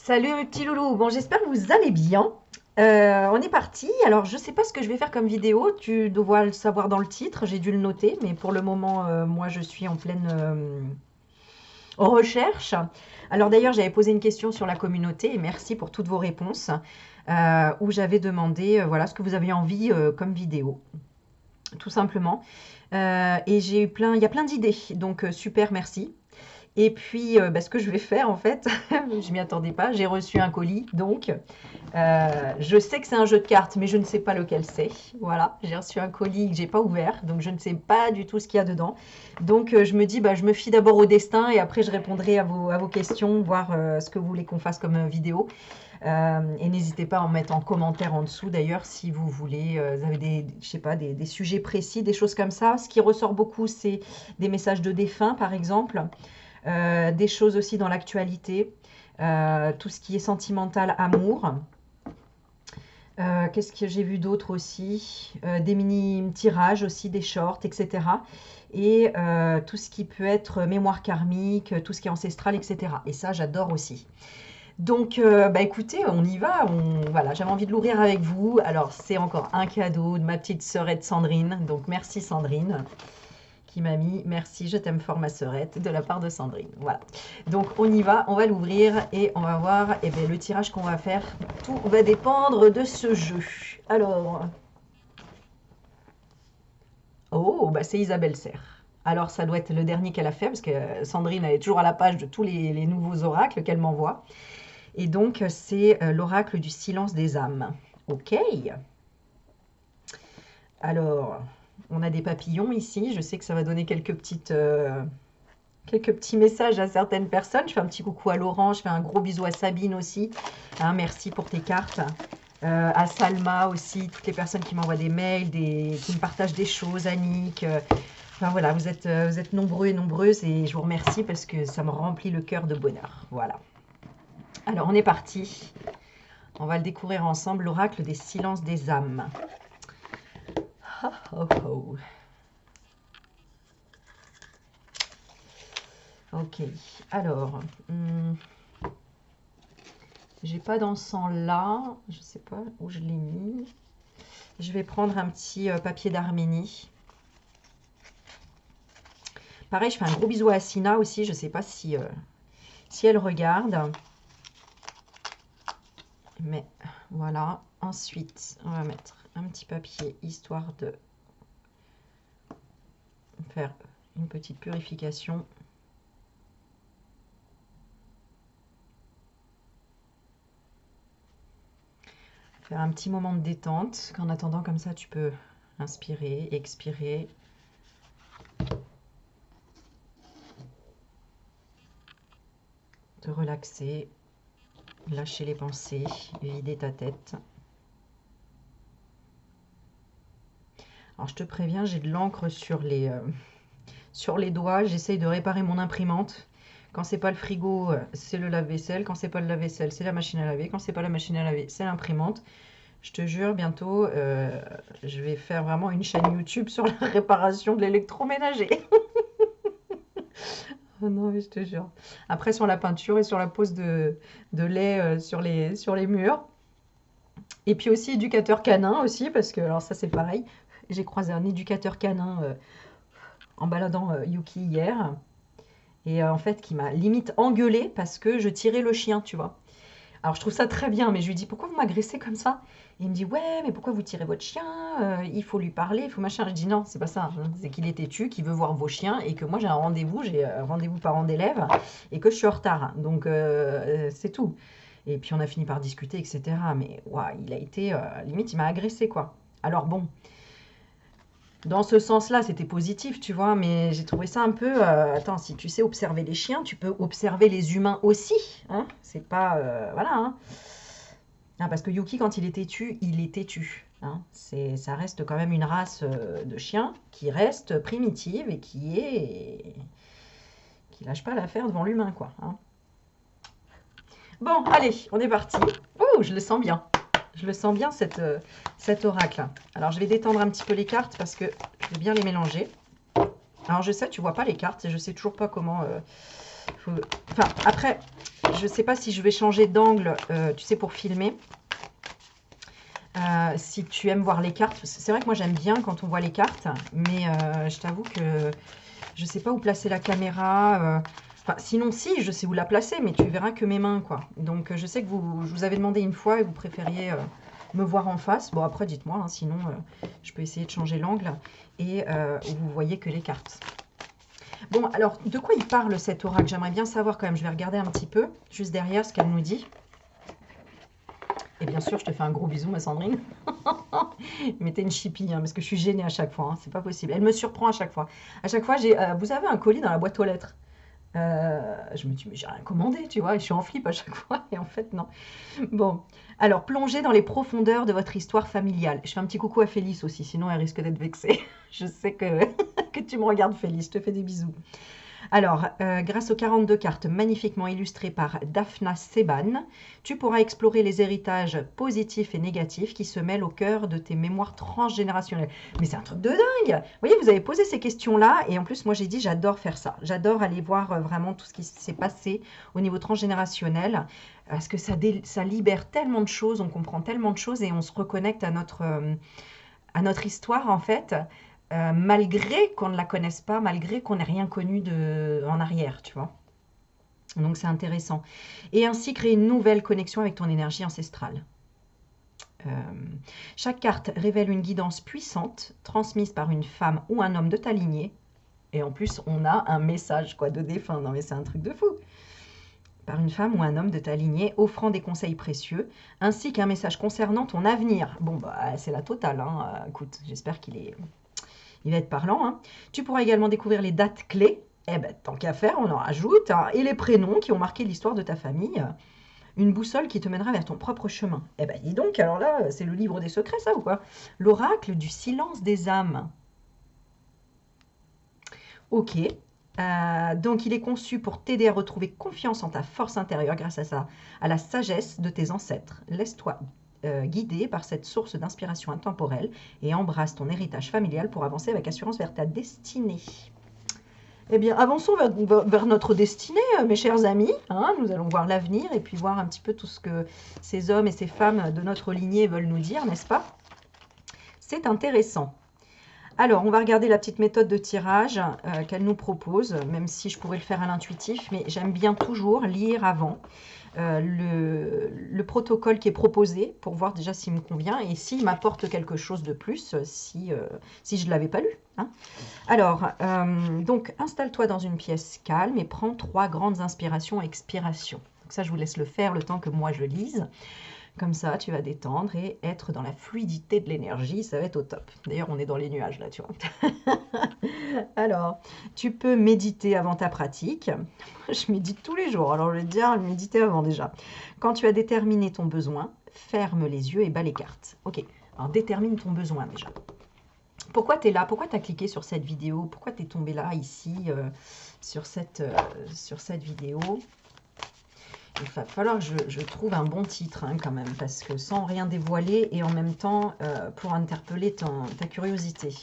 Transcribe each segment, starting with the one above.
Salut mes petits loulous, bon j'espère que vous allez bien. On est parti, alors je sais pas ce que je vais faire comme vidéo, tu dois le savoir dans le titre, j'ai dû le noter, mais pour le moment moi je suis en pleine recherche. Alors d'ailleurs j'avais posé une question sur la communauté et merci pour toutes vos réponses, où j'avais demandé voilà ce que vous aviez envie comme vidéo, tout simplement. Et j'ai eu plein, il y a plein d'idées, donc super merci. Et puis, bah, ce que je vais faire en fait, je m'y attendais pas, j'ai reçu un colis, donc je sais que c'est un jeu de cartes, mais je ne sais pas lequel c'est. Voilà, j'ai reçu un colis que j'ai pas ouvert, donc je ne sais pas du tout ce qu'il y a dedans. Donc je me dis, bah, je me fie d'abord au destin et après je répondrai à vos questions, voir ce que vous voulez qu'on fasse comme vidéo. Et n'hésitez pas à en mettre en commentaire en dessous d'ailleurs si vous voulez, vous avez des, je sais pas, des sujets précis, des choses comme ça. Ce qui ressort beaucoup, c'est des messages de défunts par exemple. Des choses aussi dans l'actualité, tout ce qui est sentimental, amour. Qu'est-ce que j'ai vu d'autre aussi? Des mini-tirages aussi, des shorts, etc. Et tout ce qui peut être mémoire karmique, tout ce qui est ancestral, etc. Et ça, j'adore aussi. Donc, bah écoutez, on y va. Voilà, j'avais envie de l'ouvrir avec vous. Alors, c'est encore un cadeau de ma petite sœurette Sandrine. Donc, merci Sandrine qui m'a mis merci, je t'aime fort ma sœurette de la part de Sandrine. Voilà. Donc on y va, on va l'ouvrir et on va voir eh bien, le tirage qu'on va faire. Tout va dépendre de ce jeu. Alors, oh, bah c'est Isabelle Serre. Alors ça doit être le dernier qu'elle a fait parce que Sandrine elle est toujours à la page de tous les nouveaux oracles qu'elle m'envoie. Et donc c'est l'oracle du silence des âmes. Ok. Alors, on a des papillons ici. Je sais que ça va donner quelques petits messages à certaines personnes. Je fais un petit coucou à Laurent, je fais un gros bisou à Sabine aussi. Hein, merci pour tes cartes. À Salma aussi, toutes les personnes qui m'envoient des mails, qui me partagent des choses, Annick. Enfin voilà, vous êtes nombreux et nombreuses et je vous remercie parce que ça me remplit le cœur de bonheur. Voilà. Alors on est parti. On va le découvrir ensemble, l'oracle des silences des âmes. Oh, oh, oh. Ok, alors, j'ai pas d'encens là, je sais pas où je l'ai mis. Je vais prendre un petit papier d'Arménie. Pareil, je fais un gros bisou à Sina aussi, je sais pas si elle regarde. Mais voilà, ensuite, on va mettre un petit papier histoire de faire une petite purification. Faire un petit moment de détente, qu'en attendant comme ça tu peux inspirer, expirer. Te relaxer, lâcher les pensées, vider ta tête. Alors je te préviens, j'ai de l'encre sur les doigts, j'essaye de réparer mon imprimante. Quand c'est pas le frigo, c'est le lave-vaisselle. Quand c'est pas le lave-vaisselle, c'est la machine à laver. Quand c'est pas la machine à laver, c'est l'imprimante. Je te jure, bientôt, je vais faire vraiment une chaîne YouTube sur la réparation de l'électroménager. Oh non, mais je te jure. Après, sur la peinture et sur la pose de lait sur les murs. Et puis aussi éducateur canin aussi, parce que, alors ça c'est pareil, j'ai croisé un éducateur canin en baladant Yuki hier. Et en fait, qui m'a limite engueulée parce que je tirais le chien, tu vois. Alors je trouve ça très bien, mais je lui dis pourquoi vous m'agressez comme ça? Et il me dit ouais, mais pourquoi vous tirez votre chien? Il faut lui parler, il faut machin. Je dis non, c'est pas ça. Hein. C'est qu'il est têtu, qu'il veut voir vos chiens et que moi j'ai un rendez-vous, j'ai un rendez-vous parent d'élève et que je suis en retard. Donc c'est tout. Et puis on a fini par discuter, etc. Mais ouais, il a été limite, il m'a agressé quoi. Alors bon, dans ce sens-là, c'était positif, tu vois, mais j'ai trouvé ça un peu. Attends, si tu sais observer les chiens, tu peux observer les humains aussi. Hein, c'est pas. Voilà. Hein. Ah, parce que Yuki, quand il est têtu, il est têtu. Hein. Ça reste quand même une race de chiens qui reste primitive et qui lâche pas l'affaire devant l'humain, quoi. Hein. Bon, allez, on est parti. Oh, je le sens bien. Je le sens bien, cet oracle. Alors, je vais détendre un petit peu les cartes parce que je vais bien les mélanger. Alors, je sais, tu vois pas les cartes et je sais toujours pas comment... Enfin, après, Je ne sais pas si je vais changer d'angle, tu sais, pour filmer. Si tu aimes voir les cartes, c'est vrai que moi j'aime bien quand on voit les cartes, mais je t'avoue que je ne sais pas où placer la caméra. Enfin, sinon, si, je sais où la placer, mais tu verras que mes mains, quoi. Donc, je sais que je vous avais demandé une fois et vous préfériez me voir en face. Bon, après, dites-moi, hein, sinon, je peux essayer de changer l'angle et vous voyez que les cartes. Bon, alors, de quoi il parle cet oracle? J'aimerais bien savoir quand même. Je vais regarder un petit peu, juste derrière, ce qu'elle nous dit. Et bien sûr, je te fais un gros bisou, ma Sandrine. Mais t'es une chipie, hein, parce que je suis gênée à chaque fois. Hein, c'est pas possible. Elle me surprend à chaque fois. À chaque fois, vous avez un colis dans la boîte aux lettres. Je me dis, mais j'ai rien commandé, tu vois, et je suis en flip à chaque fois, et en fait, non. Bon, alors, plongez dans les profondeurs de votre histoire familiale. Je fais un petit coucou à Félix aussi, sinon elle risque d'être vexée. Je sais que tu me regardes, Félix, je te fais des bisous. Alors, grâce aux 42 cartes magnifiquement illustrées par Daphna Seban, tu pourras explorer les héritages positifs et négatifs qui se mêlent au cœur de tes mémoires transgénérationnelles. Mais c'est un truc de dingue! Vous voyez, vous avez posé ces questions-là, et en plus, moi j'ai dit, j'adore faire ça. J'adore aller voir vraiment tout ce qui s'est passé au niveau transgénérationnel, parce que ça libère tellement de choses, on comprend tellement de choses, et on se reconnecte à notre histoire, en fait. Malgré qu'on ne la connaisse pas, malgré qu'on n'ait rien connu en arrière, tu vois. Donc c'est intéressant. Et ainsi créer une nouvelle connexion avec ton énergie ancestrale. Euh, Chaque carte révèle une guidance puissante, transmise par une femme ou un homme de ta lignée. Et en plus, on a un message quoi, de défunt. Non mais c'est un truc de fou. Par une femme ou un homme de ta lignée, offrant des conseils précieux, ainsi qu'un message concernant ton avenir. Bon, bah c'est la totale. Hein. Écoute, j'espère il va être parlant. Hein. Tu pourras également découvrir les dates clés. Eh ben, tant qu'à faire, on en rajoute. Hein. Et les prénoms qui ont marqué l'histoire de ta famille. Une boussole qui te mènera vers ton propre chemin. Eh ben, dis donc, alors là, c'est le livre des secrets, ça, ou quoi? L'oracle du silence des âmes. Ok. Donc, il est conçu pour t'aider à retrouver confiance en ta force intérieure grâce à la sagesse de tes ancêtres. Laisse-toi guider par cette source d'inspiration intemporelle et embrasse ton héritage familial pour avancer avec assurance vers ta destinée. Eh bien, avançons vers notre destinée, mes chers amis. Hein, nous allons voir l'avenir et puis voir un petit peu tout ce que ces hommes et ces femmes de notre lignée veulent nous dire, n'est-ce pas? C'est intéressant. Alors, on va regarder la petite méthode de tirage qu'elle nous propose, même si je pourrais le faire à l'intuitif, mais j'aime bien toujours lire avant le protocole qui est proposé pour voir déjà s'il me convient et s'il m'apporte quelque chose de plus si je ne l'avais pas lu. Hein. Alors, donc, installe-toi dans une pièce calme et prends 3 grandes inspirations et expirations. Donc ça, je vous laisse le faire le temps que moi je lise. Comme ça, tu vas détendre et être dans la fluidité de l'énergie, ça va être au top. D'ailleurs, on est dans les nuages là, tu vois. Alors, tu peux méditer avant ta pratique. Je médite tous les jours, alors je vais te dire, méditer avant déjà. Quand tu as déterminé ton besoin, ferme les yeux et bats les cartes. Ok, alors détermine ton besoin déjà. Pourquoi tu es là? Pourquoi tu as cliqué sur cette vidéo? Pourquoi tu es tombé là, ici, sur cette vidéo? Il va falloir que je trouve un bon titre hein, quand même, parce que sans rien dévoiler et en même temps pour interpeller ta curiosité.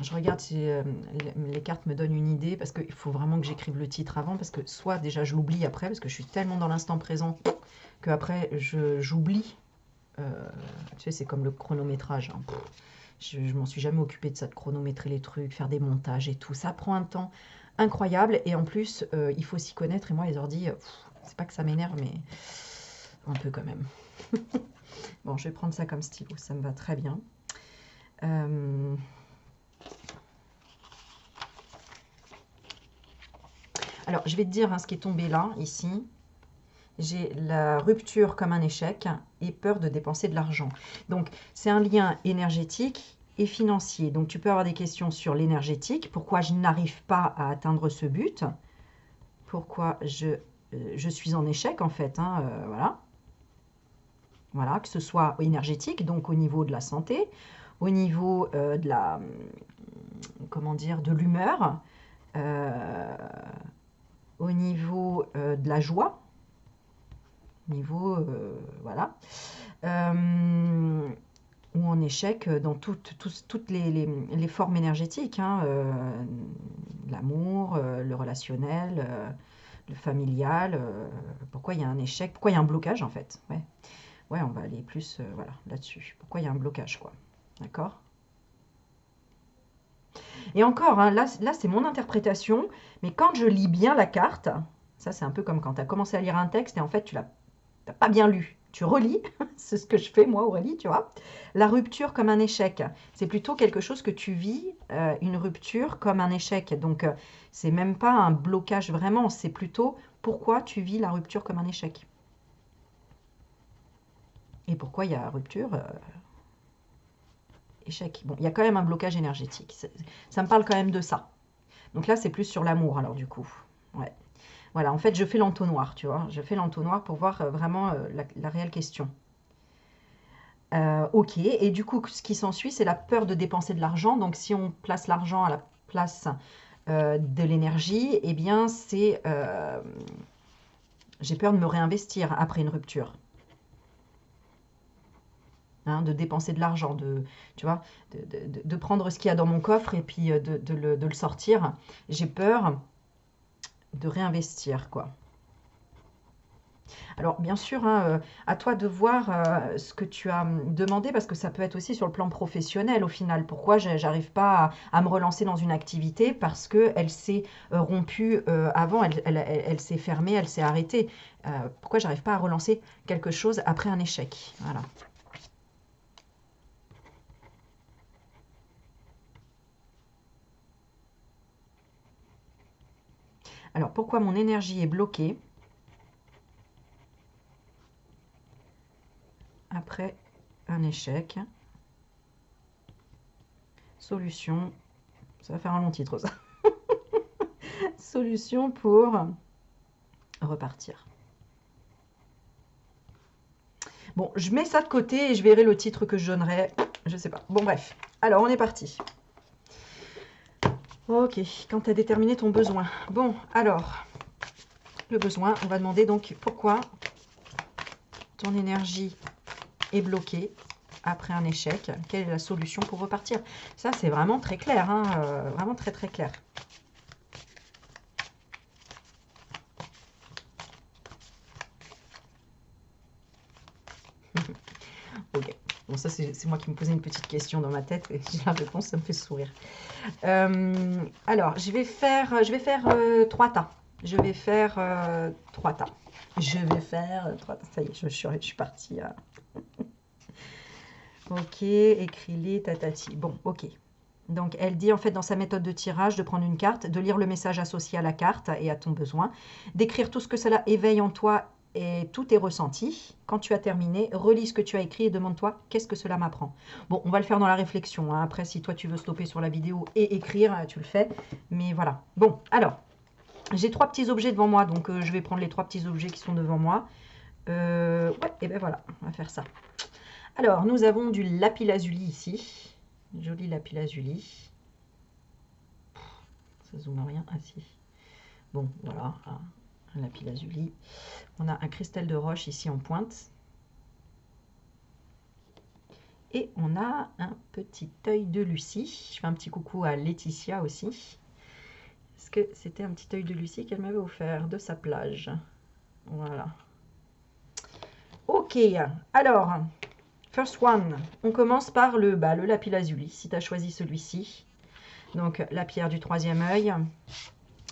Je regarde si les cartes me donnent une idée, parce qu'il faut vraiment que j'écrive le titre avant, parce que soit déjà je l'oublie après, parce que je suis tellement dans l'instant présent que après j'oublie. Tu sais, c'est comme le chronométrage. Hein. Je m'en suis jamais occupée de ça, de chronométrer les trucs, faire des montages et tout. Ça prend un temps incroyable, et en plus, il faut s'y connaître, et moi les ordi, c'est pas que ça m'énerve, mais un peu quand même. Bon, je vais prendre ça comme stylo, ça me va très bien. Alors, je vais te dire hein, ce qui est tombé là, ici. J'ai la rupture comme un échec et peur de dépenser de l'argent. Donc, c'est un lien énergétique et financier. Donc, tu peux avoir des questions sur l'énergétique. Pourquoi je n'arrive pas à atteindre ce but? Pourquoi je suis en échec, en fait. Hein, voilà. Voilà, que ce soit énergétique, donc au niveau de la santé, au niveau de la, comment dire, de l'humeur, au niveau de la joie, niveau, voilà. ou en échec dans toutes les formes énergétiques, hein, l'amour, le relationnel, le familial. Pourquoi il y a un échec? Pourquoi il y a un blocage en fait? Ouais, ouais, on va aller plus voilà, là-dessus. Pourquoi il y a un blocage, quoi? D'accord? Et encore, hein, là c'est mon interprétation, mais quand je lis bien la carte, ça c'est un peu comme quand tu as commencé à lire un texte et en fait tu l'as pas bien lu. Tu relis, c'est ce que je fais moi Aurélie, tu vois. La rupture comme un échec, c'est plutôt quelque chose que tu vis, une rupture comme un échec. Donc c'est même pas un blocage vraiment, c'est plutôt pourquoi tu vis la rupture comme un échec. Et pourquoi il y a rupture, échec. Bon, il y a quand même un blocage énergétique. Ça me parle quand même de ça. Donc là, c'est plus sur l'amour, alors du coup. Ouais. Voilà, en fait, je fais l'entonnoir, tu vois. Je fais l'entonnoir pour voir vraiment la réelle question. Ok, et du coup, ce qui s'ensuit, c'est la peur de dépenser de l'argent. Donc, si on place l'argent à la place de l'énergie, eh bien, c'est j'ai peur de me réinvestir après une rupture. Hein, de dépenser de l'argent, tu vois, de prendre ce qu'il y a dans mon coffre et puis de le sortir. J'ai peur de réinvestir, quoi. Alors, bien sûr, hein, à toi de voir ce que tu as demandé, parce que ça peut être aussi sur le plan professionnel au final. Pourquoi j'arrive pas à me relancer dans une activité? Parce qu'elle s'est rompue avant, elle s'est fermée, elle s'est arrêtée. Pourquoi j'arrive pas à relancer quelque chose après un échec? Voilà. Alors, pourquoi mon énergie est bloquée après un échec? Solution, ça va faire un long titre ça. Solution pour repartir. Bon, je mets ça de côté et je verrai le titre que je donnerai. Je sais pas. Bon, bref. Alors, on est parti. Ok, quand tu as déterminé ton besoin. Bon, alors, le besoin, on va demander donc pourquoi ton énergie est bloquée après un échec. Quelle est la solution pour repartir? Ça, c'est vraiment très clair, hein, vraiment très très clair. Ok, bon ça c'est moi qui me posais une petite question dans ma tête et j'ai la réponse, ça me fait sourire. Alors, je vais faire 3 tas. Je vais faire 3 tas. Je vais faire 3 tas. Ça y est, je suis partie. Ok, écris-les, tatati. Bon, ok. Donc, elle dit en fait dans sa méthode de tirage de prendre une carte, de lire le message associé à la carte et à ton besoin, d'écrire tout ce que cela éveille en toi et tous tes ressentis. Quand tu as terminé, relis ce que tu as écrit et demande-toi qu'est-ce que cela m'apprend. Bon, on va le faire dans la réflexion, hein. Après, si toi tu veux stopper sur la vidéo et écrire, tu le fais. Mais voilà. Bon, alors, j'ai 3 petits objets devant moi, donc je vais prendre les 3 petits objets qui sont devant moi. Ouais, et ben voilà, on va faire ça. Alors, nous avons du lapis-lazuli ici. Joli lapis-lazuli. Ça zoome rien. Ah si. Bon, voilà, un lapis-lazuli. On a un cristal de roche ici en pointe. Et on a un petit œil de Lucie. Je fais un petit coucou à Laetitia aussi. Est-ce que c'était un petit œil de Lucie qu'elle m'avait offert de sa plage? Voilà. Ok, alors, first one. On commence par le lapis-lazuli, si tu as choisi celui-ci. Donc, la pierre du 3e œil,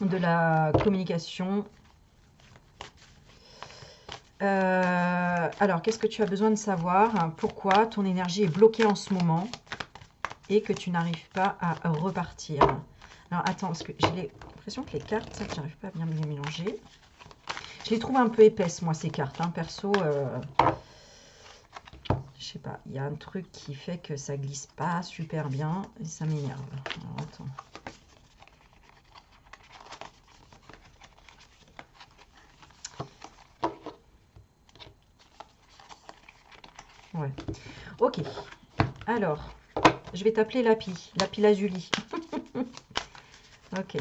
de la communication. Alors, qu'est-ce que tu as besoin de savoir? Pourquoi ton énergie est bloquée en ce moment et que tu n'arrives pas à repartir? Alors, attends, parce que j'ai l'impression que les cartes, j'arrive pas à bien les mélanger. Je les trouve un peu épaisses, moi, ces cartes. Hein. Perso, je sais pas, il y a un truc qui fait que ça glisse pas super bien et ça m'énerve. Alors, attends. Ouais. Ok. Alors, je vais t'appeler Lapis-lazuli. Ok.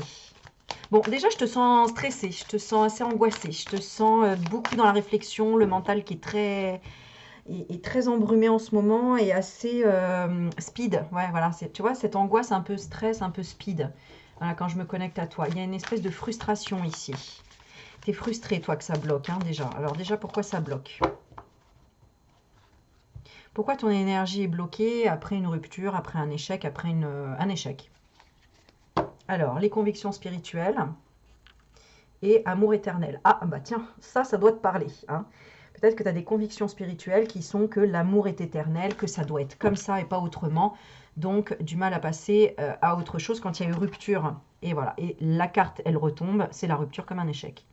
Bon, déjà, je te sens stressée, je te sens assez angoissée, je te sens beaucoup dans la réflexion, le mental qui est très... est très embrumé en ce moment et assez speed. Ouais, voilà, tu vois, cette angoisse un peu stress, un peu speed. Voilà, quand je me connecte à toi, il y a une espèce de frustration ici. Tu es frustré, toi, que ça bloque, hein, déjà. Alors déjà, pourquoi ça bloque? Pourquoi ton énergie est bloquée après une rupture, après un échec, après un échec? Alors, les convictions spirituelles et amour éternel. Ah, bah tiens, ça doit te parler, hein. Peut-être que tu as des convictions spirituelles qui sont que l'amour est éternel, que ça doit être comme ça et pas autrement. Donc, du mal à passer à autre chose quand il y a eu rupture. Et voilà. Et la carte, elle retombe, c'est la rupture comme un échec.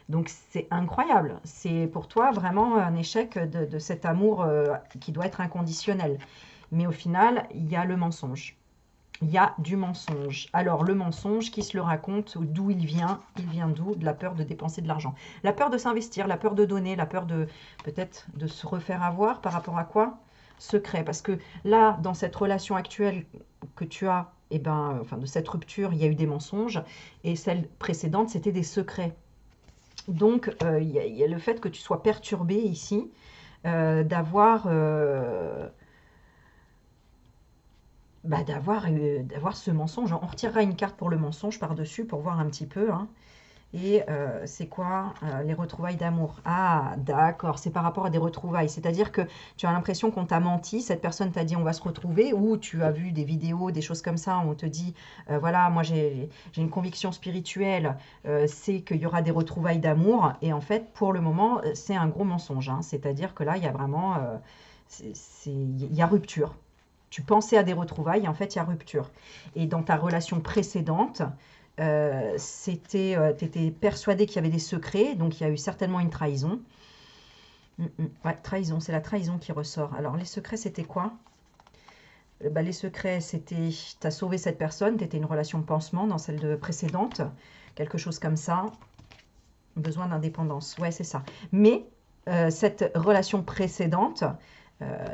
Donc, c'est incroyable. C'est pour toi vraiment un échec de cet amour qui doit être inconditionnel. Mais au final, il y a le mensonge. Il y a du mensonge. Alors, le mensonge, qui se le raconte, d'où il vient d'où? De la peur de dépenser de l'argent. La peur de s'investir, la peur de donner, la peur de peut-être de se refaire avoir par rapport à quoi? Secret. Parce que là, dans cette relation actuelle que tu as, eh ben, enfin, de cette rupture, il y a eu des mensonges. Et celle précédente, c'était des secrets. Donc, il y a le fait que tu sois perturbé ici, d'avoir d'avoir ce mensonge. On retirera une carte pour le mensonge par-dessus pour voir un petit peu, hein. Et c'est quoi les retrouvailles d'amour? Ah, d'accord, c'est par rapport à des retrouvailles. C'est-à-dire que tu as l'impression qu'on t'a menti, cette personne t'a dit on va se retrouver, ou tu as vu des vidéos, des choses comme ça, où on te dit, voilà, moi j'ai une conviction spirituelle, c'est qu'il y aura des retrouvailles d'amour. Et en fait, pour le moment, c'est un gros mensonge, hein. C'est-à-dire que là, il y a vraiment, il y a rupture. Tu pensais à des retrouvailles, et en fait, il y a rupture. Et dans ta relation précédente, tu étais persuadé qu'il y avait des secrets, donc il y a eu certainement une trahison. Ouais, trahison, c'est la trahison qui ressort. Alors, les secrets, c'était quoi? Bah, les secrets, c'était, tu as sauvé cette personne, tu étais une relation pansement dans celle de précédente, quelque chose comme ça. Besoin d'indépendance, ouais, c'est ça. Mais cette relation précédente,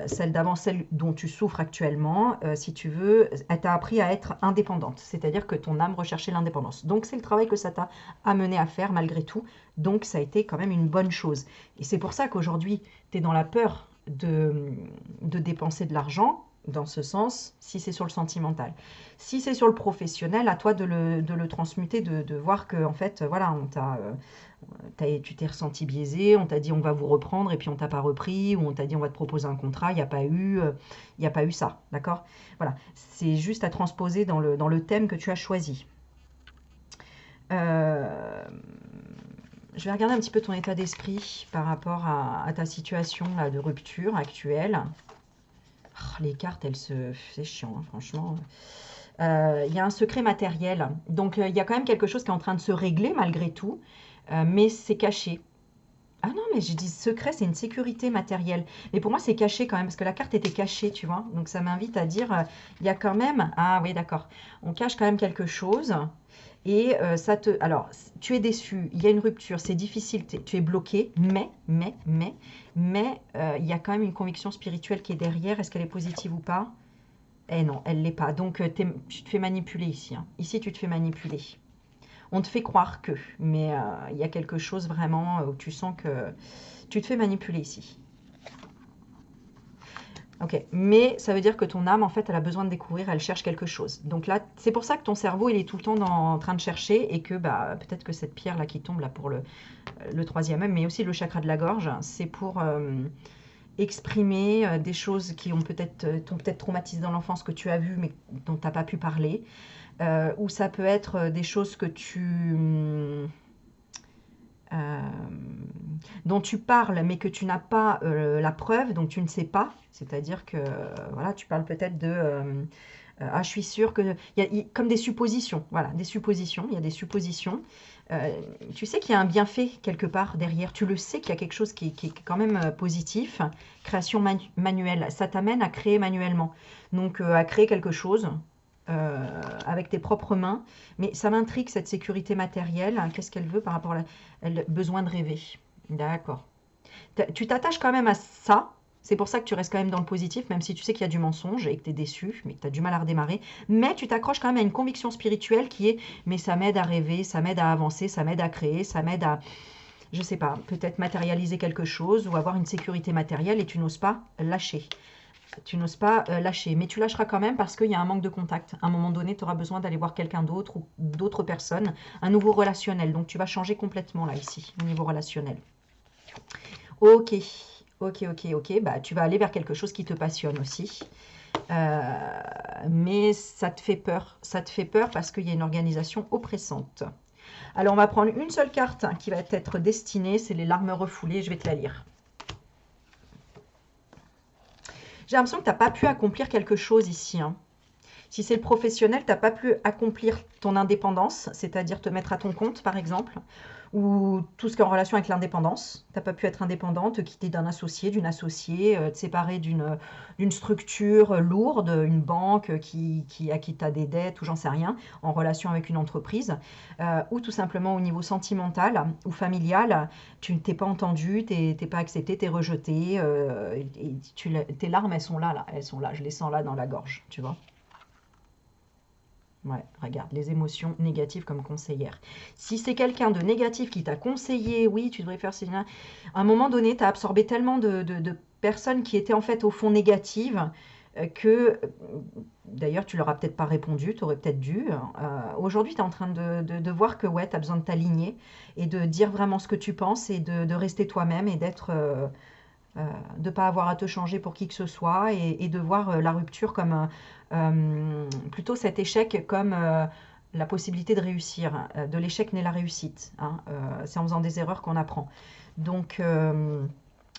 celle d'avant, celle dont tu souffres actuellement, si tu veux, elle t'a appris à être indépendante. C'est-à-dire que ton âme recherchait l'indépendance. Donc, c'est le travail que ça t'a amené à faire malgré tout. Donc, ça a été quand même une bonne chose. Et c'est pour ça qu'aujourd'hui, tu es dans la peur de dépenser de l'argent, dans ce sens, si c'est sur le sentimental. Si c'est sur le professionnel, à toi de le transmuter, de voir que, en fait, voilà, tu t'es ressenti biaisé, on t'a dit on va vous reprendre et puis on t'a pas repris, ou on t'a dit on va te proposer un contrat, il n'y a pas eu, il y a pas eu ça, d'accord? Voilà, c'est juste à transposer dans le thème que tu as choisi. Je vais regarder un petit peu ton état d'esprit par rapport à ta situation là, de rupture actuelle. Oh, les cartes, c'est chiant, hein, franchement. Il y a un secret matériel. Donc, il y a quand même quelque chose qui est en train de se régler malgré tout, mais c'est caché. Ah non, mais j'ai dit secret, c'est une sécurité matérielle. Mais pour moi, c'est caché quand même, parce que la carte était cachée, tu vois. Donc ça m'invite à dire, il y a quand même... Ah oui, d'accord. On cache quand même quelque chose. Et ça te... Alors, tu es déçu, il y a une rupture, c'est difficile, tu es bloqué, mais il y a quand même une conviction spirituelle qui est derrière. Est-ce qu'elle est positive ou pas? Eh non, elle l'est pas. Donc, tu te fais manipuler ici, hein. Ici, tu te fais manipuler. On te fait croire que, mais il y a quelque chose vraiment où tu sens que tu te fais manipuler ici. Ok, mais ça veut dire que ton âme, en fait, elle a besoin de découvrir, elle cherche quelque chose. Donc là, c'est pour ça que ton cerveau, il est tout le temps en train de chercher et que bah, peut-être que cette pierre-là qui tombe là pour le troisième œil, mais aussi le chakra de la gorge, c'est pour exprimer des choses qui t'ont peut-être traumatisé dans l'enfance, que tu as vu mais dont tu n'as pas pu parler. Ou ça peut être des choses euh, dont tu parles mais que tu n'as pas la preuve, donc tu ne sais pas. C'est-à-dire que voilà, tu parles peut-être de ah, je suis sûre que comme des suppositions, voilà, des suppositions. Il y a des suppositions. Tu sais qu'il y a un bienfait quelque part derrière. Tu le sais qu'il y a quelque chose qui est quand même positif. Création manuelle, ça t'amène à créer manuellement. Donc à créer quelque chose avec tes propres mains. Mais ça m'intrigue cette sécurité matérielle. Qu'est-ce qu'elle veut par rapport à besoin de rêver? D'accord. Tu t'attaches quand même à ça. C'est pour ça que tu restes quand même dans le positif, même si tu sais qu'il y a du mensonge et que tu es déçu, mais que tu as du mal à redémarrer. Mais tu t'accroches quand même à une conviction spirituelle qui est, mais ça m'aide à rêver, ça m'aide à avancer, ça m'aide à créer, ça m'aide je sais pas, peut-être matérialiser quelque chose ou avoir une sécurité matérielle et tu n'oses pas lâcher. Tu n'oses pas lâcher, mais tu lâcheras quand même parce qu'il y a un manque de contact. À un moment donné, tu auras besoin d'aller voir quelqu'un d'autre ou d'autres personnes, un nouveau relationnel. Donc tu vas changer complètement là, ici, au niveau relationnel. Ok, ok. Bah, tu vas aller vers quelque chose qui te passionne aussi. Mais ça te fait peur. Ça te fait peur parce qu'il y a une organisation oppressante. Alors, on va prendre une seule carte qui va être destinée. C'est les larmes refoulées. Je vais te la lire. J'ai l'impression que tu n'as pas pu accomplir quelque chose ici. Hein. Si c'est le professionnel, tu n'as pas pu accomplir ton indépendance, c'est-à-dire te mettre à ton compte, par exemple, ou tout ce qui est en relation avec l'indépendance. Tu n'as pas pu être indépendant, te quitter d'un associé, d'une associée, te séparer d'une structure lourde, une banque à qui tu as des dettes ou j'en sais rien, en relation avec une entreprise, ou tout simplement au niveau sentimental ou familial, tu ne t'es pas entendu, tu n'es pas accepté, tu es rejeté, tes larmes, elles sont là, elles sont là, je les sens là dans la gorge, tu vois. Ouais, regarde, les émotions négatives comme conseillère. Si c'est quelqu'un de négatif qui t'a conseillé, oui, tu devrais faire ci, à un moment donné, tu as absorbé tellement de personnes qui étaient en fait au fond négatives que, d'ailleurs, tu leur as peut-être pas répondu, tu aurais peut-être dû. Aujourd'hui, tu es en train de voir que ouais, tu as besoin de t'aligner et de dire vraiment ce que tu penses et de rester toi-même et d'être... de ne pas avoir à te changer pour qui que ce soit et de voir la rupture comme plutôt cet échec comme la possibilité de réussir. De l'échec naît la réussite. Hein. C'est en faisant des erreurs qu'on apprend. Donc,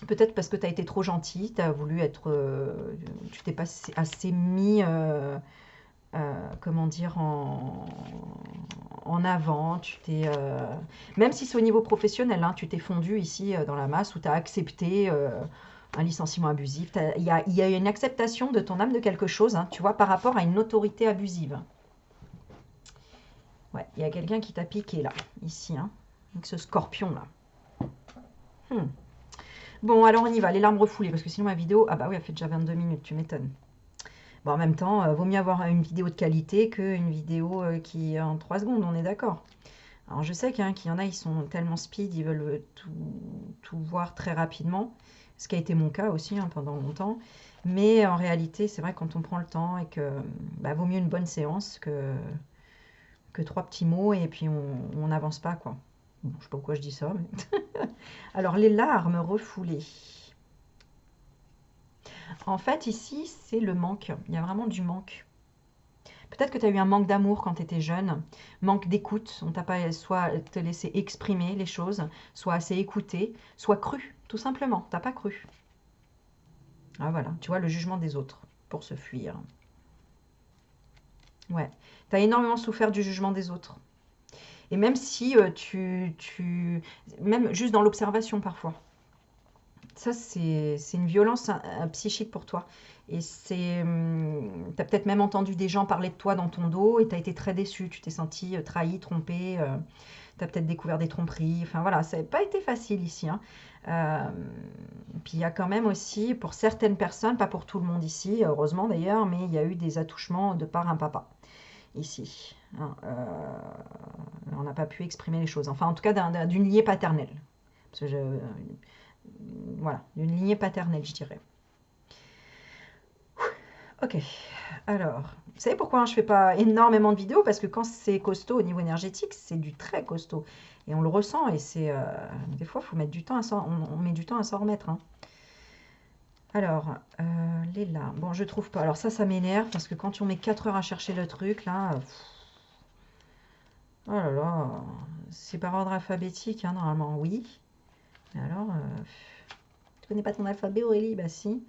peut-être parce que tu as été trop gentil, tu as voulu être... tu t'es pas assez mis... comment dire, en avant, même si c'est au niveau professionnel, hein, tu t'es fondu ici dans la masse où tu as accepté un licenciement abusif. Il y a une acceptation de ton âme de quelque chose, hein, tu vois, par rapport à une autorité abusive. Ouais, il y a quelqu'un qui t'a piqué là, ici, hein, avec ce scorpion là. Bon, alors on y va, les larmes refoulées, parce que sinon ma vidéo, ah bah oui, elle fait déjà 22 minutes, tu m'étonnes. Bon, en même temps, vaut mieux avoir une vidéo de qualité qu'une vidéo qui est en 3 secondes, on est d'accord. Alors je sais qu'il y en a, ils sont tellement speed, ils veulent tout voir très rapidement, ce qui a été mon cas aussi hein, pendant longtemps. Mais en réalité, c'est vrai que quand on prend le temps et que bah, vaut mieux une bonne séance que 3 petits mots et puis on n'avance pas quoi. Bon, je sais pas pourquoi je dis ça. Mais... Alors les larmes refoulées. En fait, ici, c'est le manque. Il y a vraiment du manque. Peut-être que tu as eu un manque d'amour quand tu étais jeune, manque d'écoute. On t'a pas soit te laissé exprimer les choses, soit assez écouté, soit cru, tout simplement. T'as pas cru. Ah voilà, tu vois, le jugement des autres pour se fuir. Ouais, tu as énormément souffert du jugement des autres. Et même si même juste dans l'observation parfois. Ça, c'est une violence psychique pour toi. Et c'est, tu as peut-être même entendu des gens parler de toi dans ton dos et tu as été très déçu. Tu t'es senti trahi, trompé. Tu as peut-être découvert des tromperies. Enfin voilà, ça n'a pas été facile ici. Hein. Puis il y a quand même aussi, pour certaines personnes, pas pour tout le monde ici, heureusement d'ailleurs, mais il y a eu des attouchements de par un papa ici. Hein. On n'a pas pu exprimer les choses. Enfin, en tout cas, d'une lignée paternelle. Parce que voilà, d'une lignée paternelle, je dirais. Ok, alors, vous savez pourquoi je ne fais pas énormément de vidéos? Parce que quand c'est costaud au niveau énergétique, c'est du très costaud. Et on le ressent, et c'est... des fois, il faut mettre du temps à on met du temps à s'en remettre. Hein. Alors, les larmes. Bon, je trouve pas. Alors ça m'énerve, parce que quand on met 4 heures à chercher le truc, là... oh là là, c'est par ordre alphabétique, hein, normalement, oui. Mais alors... tu connais pas ton alphabet, Aurélie? Bah si.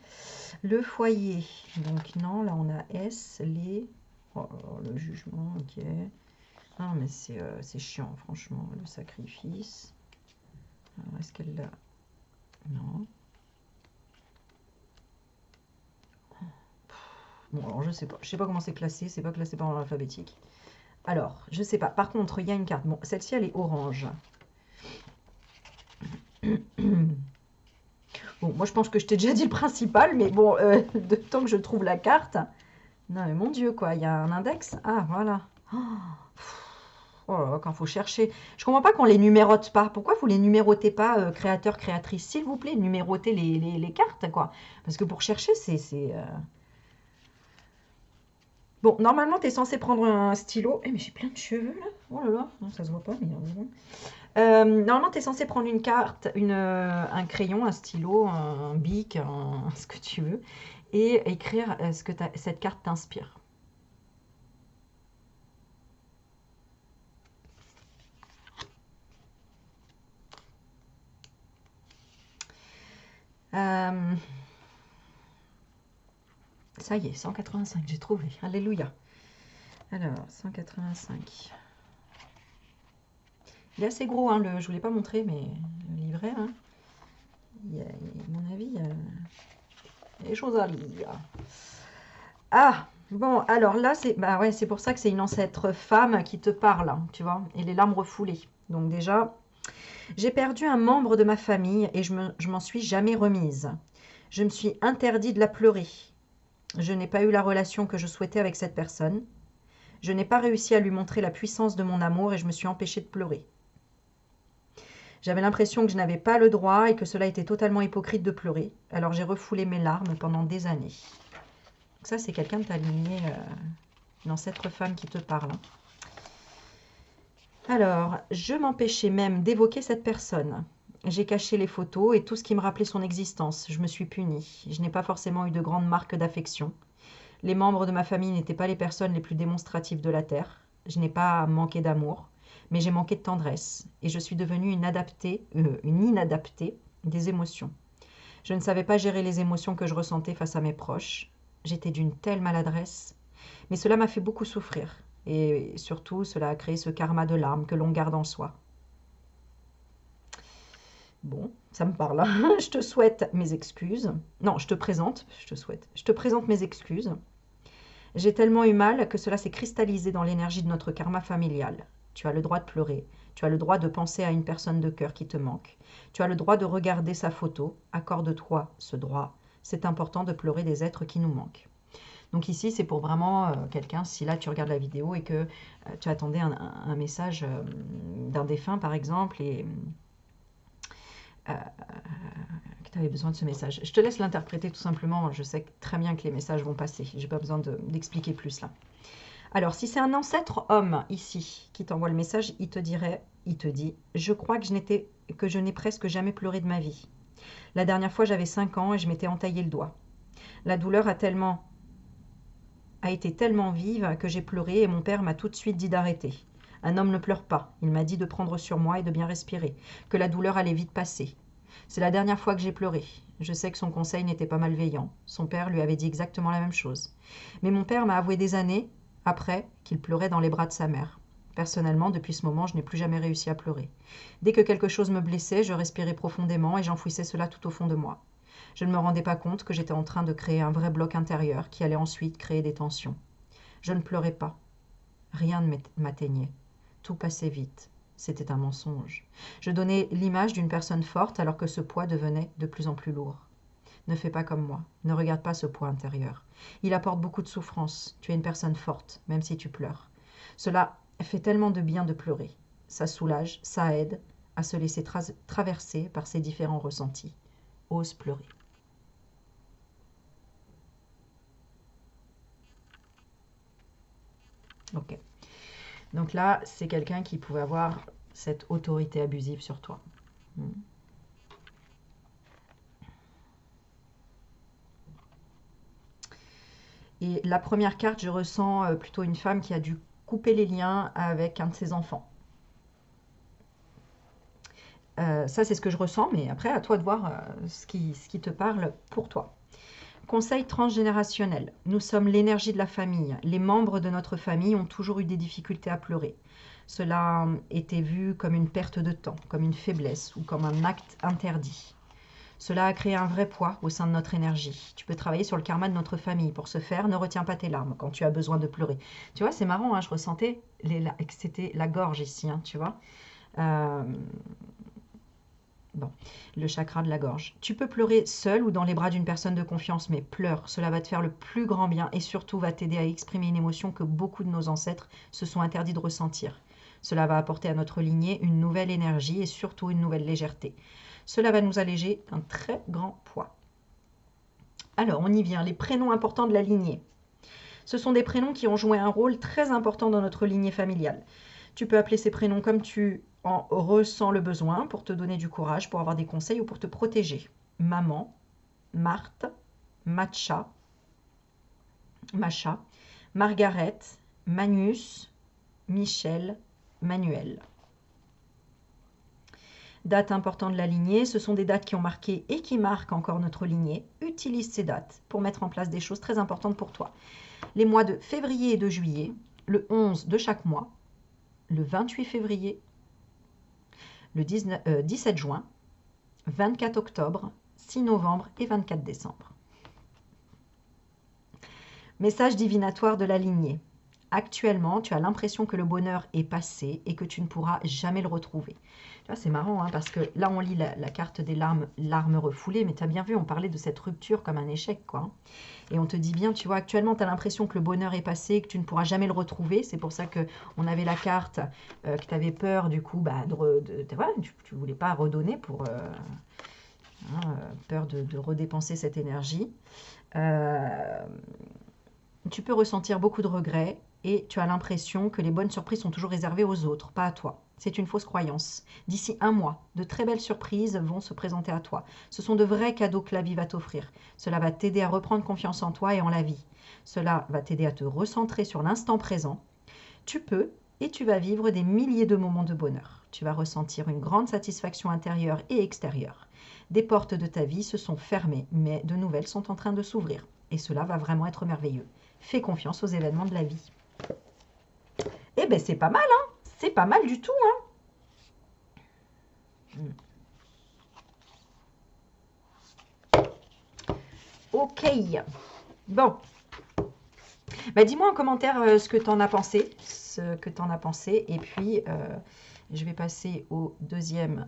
Le foyer. Donc non, là on a S, les... Oh, le jugement, ok. Ah mais c'est chiant, franchement, le sacrifice. Alors est-ce qu'elle l'a... Non. Bon, alors je sais pas. Je sais pas comment c'est classé. C'est pas classé par ordre alphabétique. Alors, je sais pas. Par contre, il y a une carte. Bon, celle-ci, elle est orange. Bon, moi je pense que je t'ai déjà dit le principal, mais bon, de temps que je trouve la carte... Non mais mon Dieu, quoi, il y a un index. Ah, voilà. Oh Oh là là, quand il faut chercher. Je comprends pas qu'on les numérote pas. Pourquoi vous les numérotez pas, créateur, créatrice? S'il vous plaît, numérotez les cartes, quoi. Parce que pour chercher, Bon, normalement, tu es censé prendre un stylo. Eh, mais j'ai plein de cheveux, là. Oh là là, non, ça se voit pas, mais heureusement. Normalement, tu es censé prendre une carte, un crayon, un stylo, un bic, ce que tu veux, et écrire ce que cette carte t'inspire. Euh, Ça y est, 185, j'ai trouvé. Alléluia. Alors, 185. Il est assez gros, hein, je ne vous l'ai pas montré, mais le livret, hein, à mon avis, il y a des choses à lire. Ah, bon, alors là, bah ouais, c'est pour ça que c'est une ancêtre femme qui te parle, hein, tu vois, et les larmes refoulées. Donc déjà, j'ai perdu un membre de ma famille et je m'en suis jamais remise. Je me suis interdit de la pleurer. Je n'ai pas eu la relation que je souhaitais avec cette personne. Je n'ai pas réussi à lui montrer la puissance de mon amour et je me suis empêchée de pleurer. J'avais l'impression que je n'avais pas le droit et que cela était totalement hypocrite de pleurer. Alors j'ai refoulé mes larmes pendant des années. Donc ça, c'est quelqu'un de ta lignée, une ancêtre femme qui te parle. Alors, je m'empêchais même d'évoquer cette personne. J'ai caché les photos et tout ce qui me rappelait son existence. Je me suis punie. Je n'ai pas forcément eu de grandes marques d'affection. Les membres de ma famille n'étaient pas les personnes les plus démonstratives de la Terre. Je n'ai pas manqué d'amour, mais j'ai manqué de tendresse. Et je suis devenue une inadaptée des émotions. Je ne savais pas gérer les émotions que je ressentais face à mes proches. J'étais d'une telle maladresse. Mais cela m'a fait beaucoup souffrir. Et surtout, cela a créé ce karma de larmes que l'on garde en soi. Bon, ça me parle. Je te souhaite mes excuses. Non, je te présente mes excuses. J'ai tellement eu mal que cela s'est cristallisé dans l'énergie de notre karma familial. Tu as le droit de pleurer. Tu as le droit de penser à une personne de cœur qui te manque. Tu as le droit de regarder sa photo. Accorde-toi ce droit. C'est important de pleurer des êtres qui nous manquent. Donc ici, c'est pour vraiment quelqu'un, si là tu regardes la vidéo et que tu attendais un message d'un défunt par exemple et que tu avais besoin de ce message. Je te laisse l'interpréter tout simplement, je sais très bien que les messages vont passer, j'ai pas besoin d'expliquer plus là. Alors si c'est un ancêtre homme ici qui t'envoie le message, il te dit, je crois que je n'ai presque jamais pleuré de ma vie. La dernière fois j'avais 5 ans et je m'étais entaillé le doigt. La douleur a été tellement vive que j'ai pleuré et mon père m'a tout de suite dit d'arrêter. Un homme ne pleure pas. Il m'a dit de prendre sur moi et de bien respirer, que la douleur allait vite passer. C'est la dernière fois que j'ai pleuré. Je sais que son conseil n'était pas malveillant. Son père lui avait dit exactement la même chose. Mais mon père m'a avoué des années après qu'il pleurait dans les bras de sa mère. Personnellement, depuis ce moment, je n'ai plus jamais réussi à pleurer. Dès que quelque chose me blessait, je respirais profondément et j'enfouissais cela tout au fond de moi. Je ne me rendais pas compte que j'étais en train de créer un vrai bloc intérieur qui allait ensuite créer des tensions. Je ne pleurais pas. Rien ne m'atteignait. Tout passait vite. C'était un mensonge. Je donnais l'image d'une personne forte alors que ce poids devenait de plus en plus lourd. Ne fais pas comme moi. Ne regarde pas ce poids intérieur. Il apporte beaucoup de souffrance. Tu es une personne forte, même si tu pleures. Cela fait tellement de bien de pleurer. Ça soulage, ça aide à se laisser traverser par ces différents ressentis. Ose pleurer. Ok. Donc là, c'est quelqu'un qui pouvait avoir cette autorité abusive sur toi. Et la première carte, je ressens plutôt une femme qui a dû couper les liens avec un de ses enfants. Ça, c'est ce que je ressens, mais après, à toi de voir ce qui te parle pour toi. Conseil transgénérationnel. Nous sommes l'énergie de la famille. Les membres de notre famille ont toujours eu des difficultés à pleurer. Cela était vu comme une perte de temps, comme une faiblesse ou comme un acte interdit. Cela a créé un vrai poids au sein de notre énergie. Tu peux travailler sur le karma de notre famille. Pour ce faire, ne retiens pas tes larmes quand tu as besoin de pleurer. Tu vois, c'est marrant, hein, je ressentais que c'était la gorge ici, hein, tu vois. Bon, le chakra de la gorge. Tu peux pleurer seul ou dans les bras d'une personne de confiance, mais pleure. Cela va te faire le plus grand bien et surtout va t'aider à exprimer une émotion que beaucoup de nos ancêtres se sont interdits de ressentir. Cela va apporter à notre lignée une nouvelle énergie et surtout une nouvelle légèreté. Cela va nous alléger d'un très grand poids. Alors, on y vient, les prénoms importants de la lignée. Ce sont des prénoms qui ont joué un rôle très important dans notre lignée familiale. Tu peux appeler ces prénoms comme tu en ressens le besoin pour te donner du courage, pour avoir des conseils ou pour te protéger. Maman, Marthe, Macha, Margaret, Magnus, Michel, Manuel. Dates importantes de la lignée, ce sont des dates qui ont marqué et qui marquent encore notre lignée. Utilise ces dates pour mettre en place des choses très importantes pour toi. Les mois de février et de juillet, le 11 de chaque mois, le 28 février, le 17 juin, 24 octobre, 6 novembre et 24 décembre. Message divinatoire de la lignée. Actuellement, tu as l'impression que le bonheur est passé et que tu ne pourras jamais le retrouver. C'est marrant, hein, parce que là, on lit la carte des larmes refoulées, mais tu as bien vu, on parlait de cette rupture comme un échec, quoi. Et on te dit bien, tu vois, actuellement, tu as l'impression que le bonheur est passé, que tu ne pourras jamais le retrouver. C'est pour ça qu'on avait la carte, que tu avais peur, du coup, voilà, tu ne voulais pas redonner pour peur de redépenser cette énergie. Tu peux ressentir beaucoup de regrets et tu as l'impression que les bonnes surprises sont toujours réservées aux autres, pas à toi. C'est une fausse croyance. D'ici un mois, de très belles surprises vont se présenter à toi. Ce sont de vrais cadeaux que la vie va t'offrir. Cela va t'aider à reprendre confiance en toi et en la vie. Cela va t'aider à te recentrer sur l'instant présent. Tu peux et tu vas vivre des milliers de moments de bonheur. Tu vas ressentir une grande satisfaction intérieure et extérieure. Des portes de ta vie se sont fermées, mais de nouvelles sont en train de s'ouvrir. Et cela va vraiment être merveilleux. Fais confiance aux événements de la vie. Eh bien, c'est pas mal, hein? C'est pas mal du tout, hein? Ok. Bon. Bah, dis-moi en commentaire ce que tu en as pensé. Et puis, je vais passer au deuxième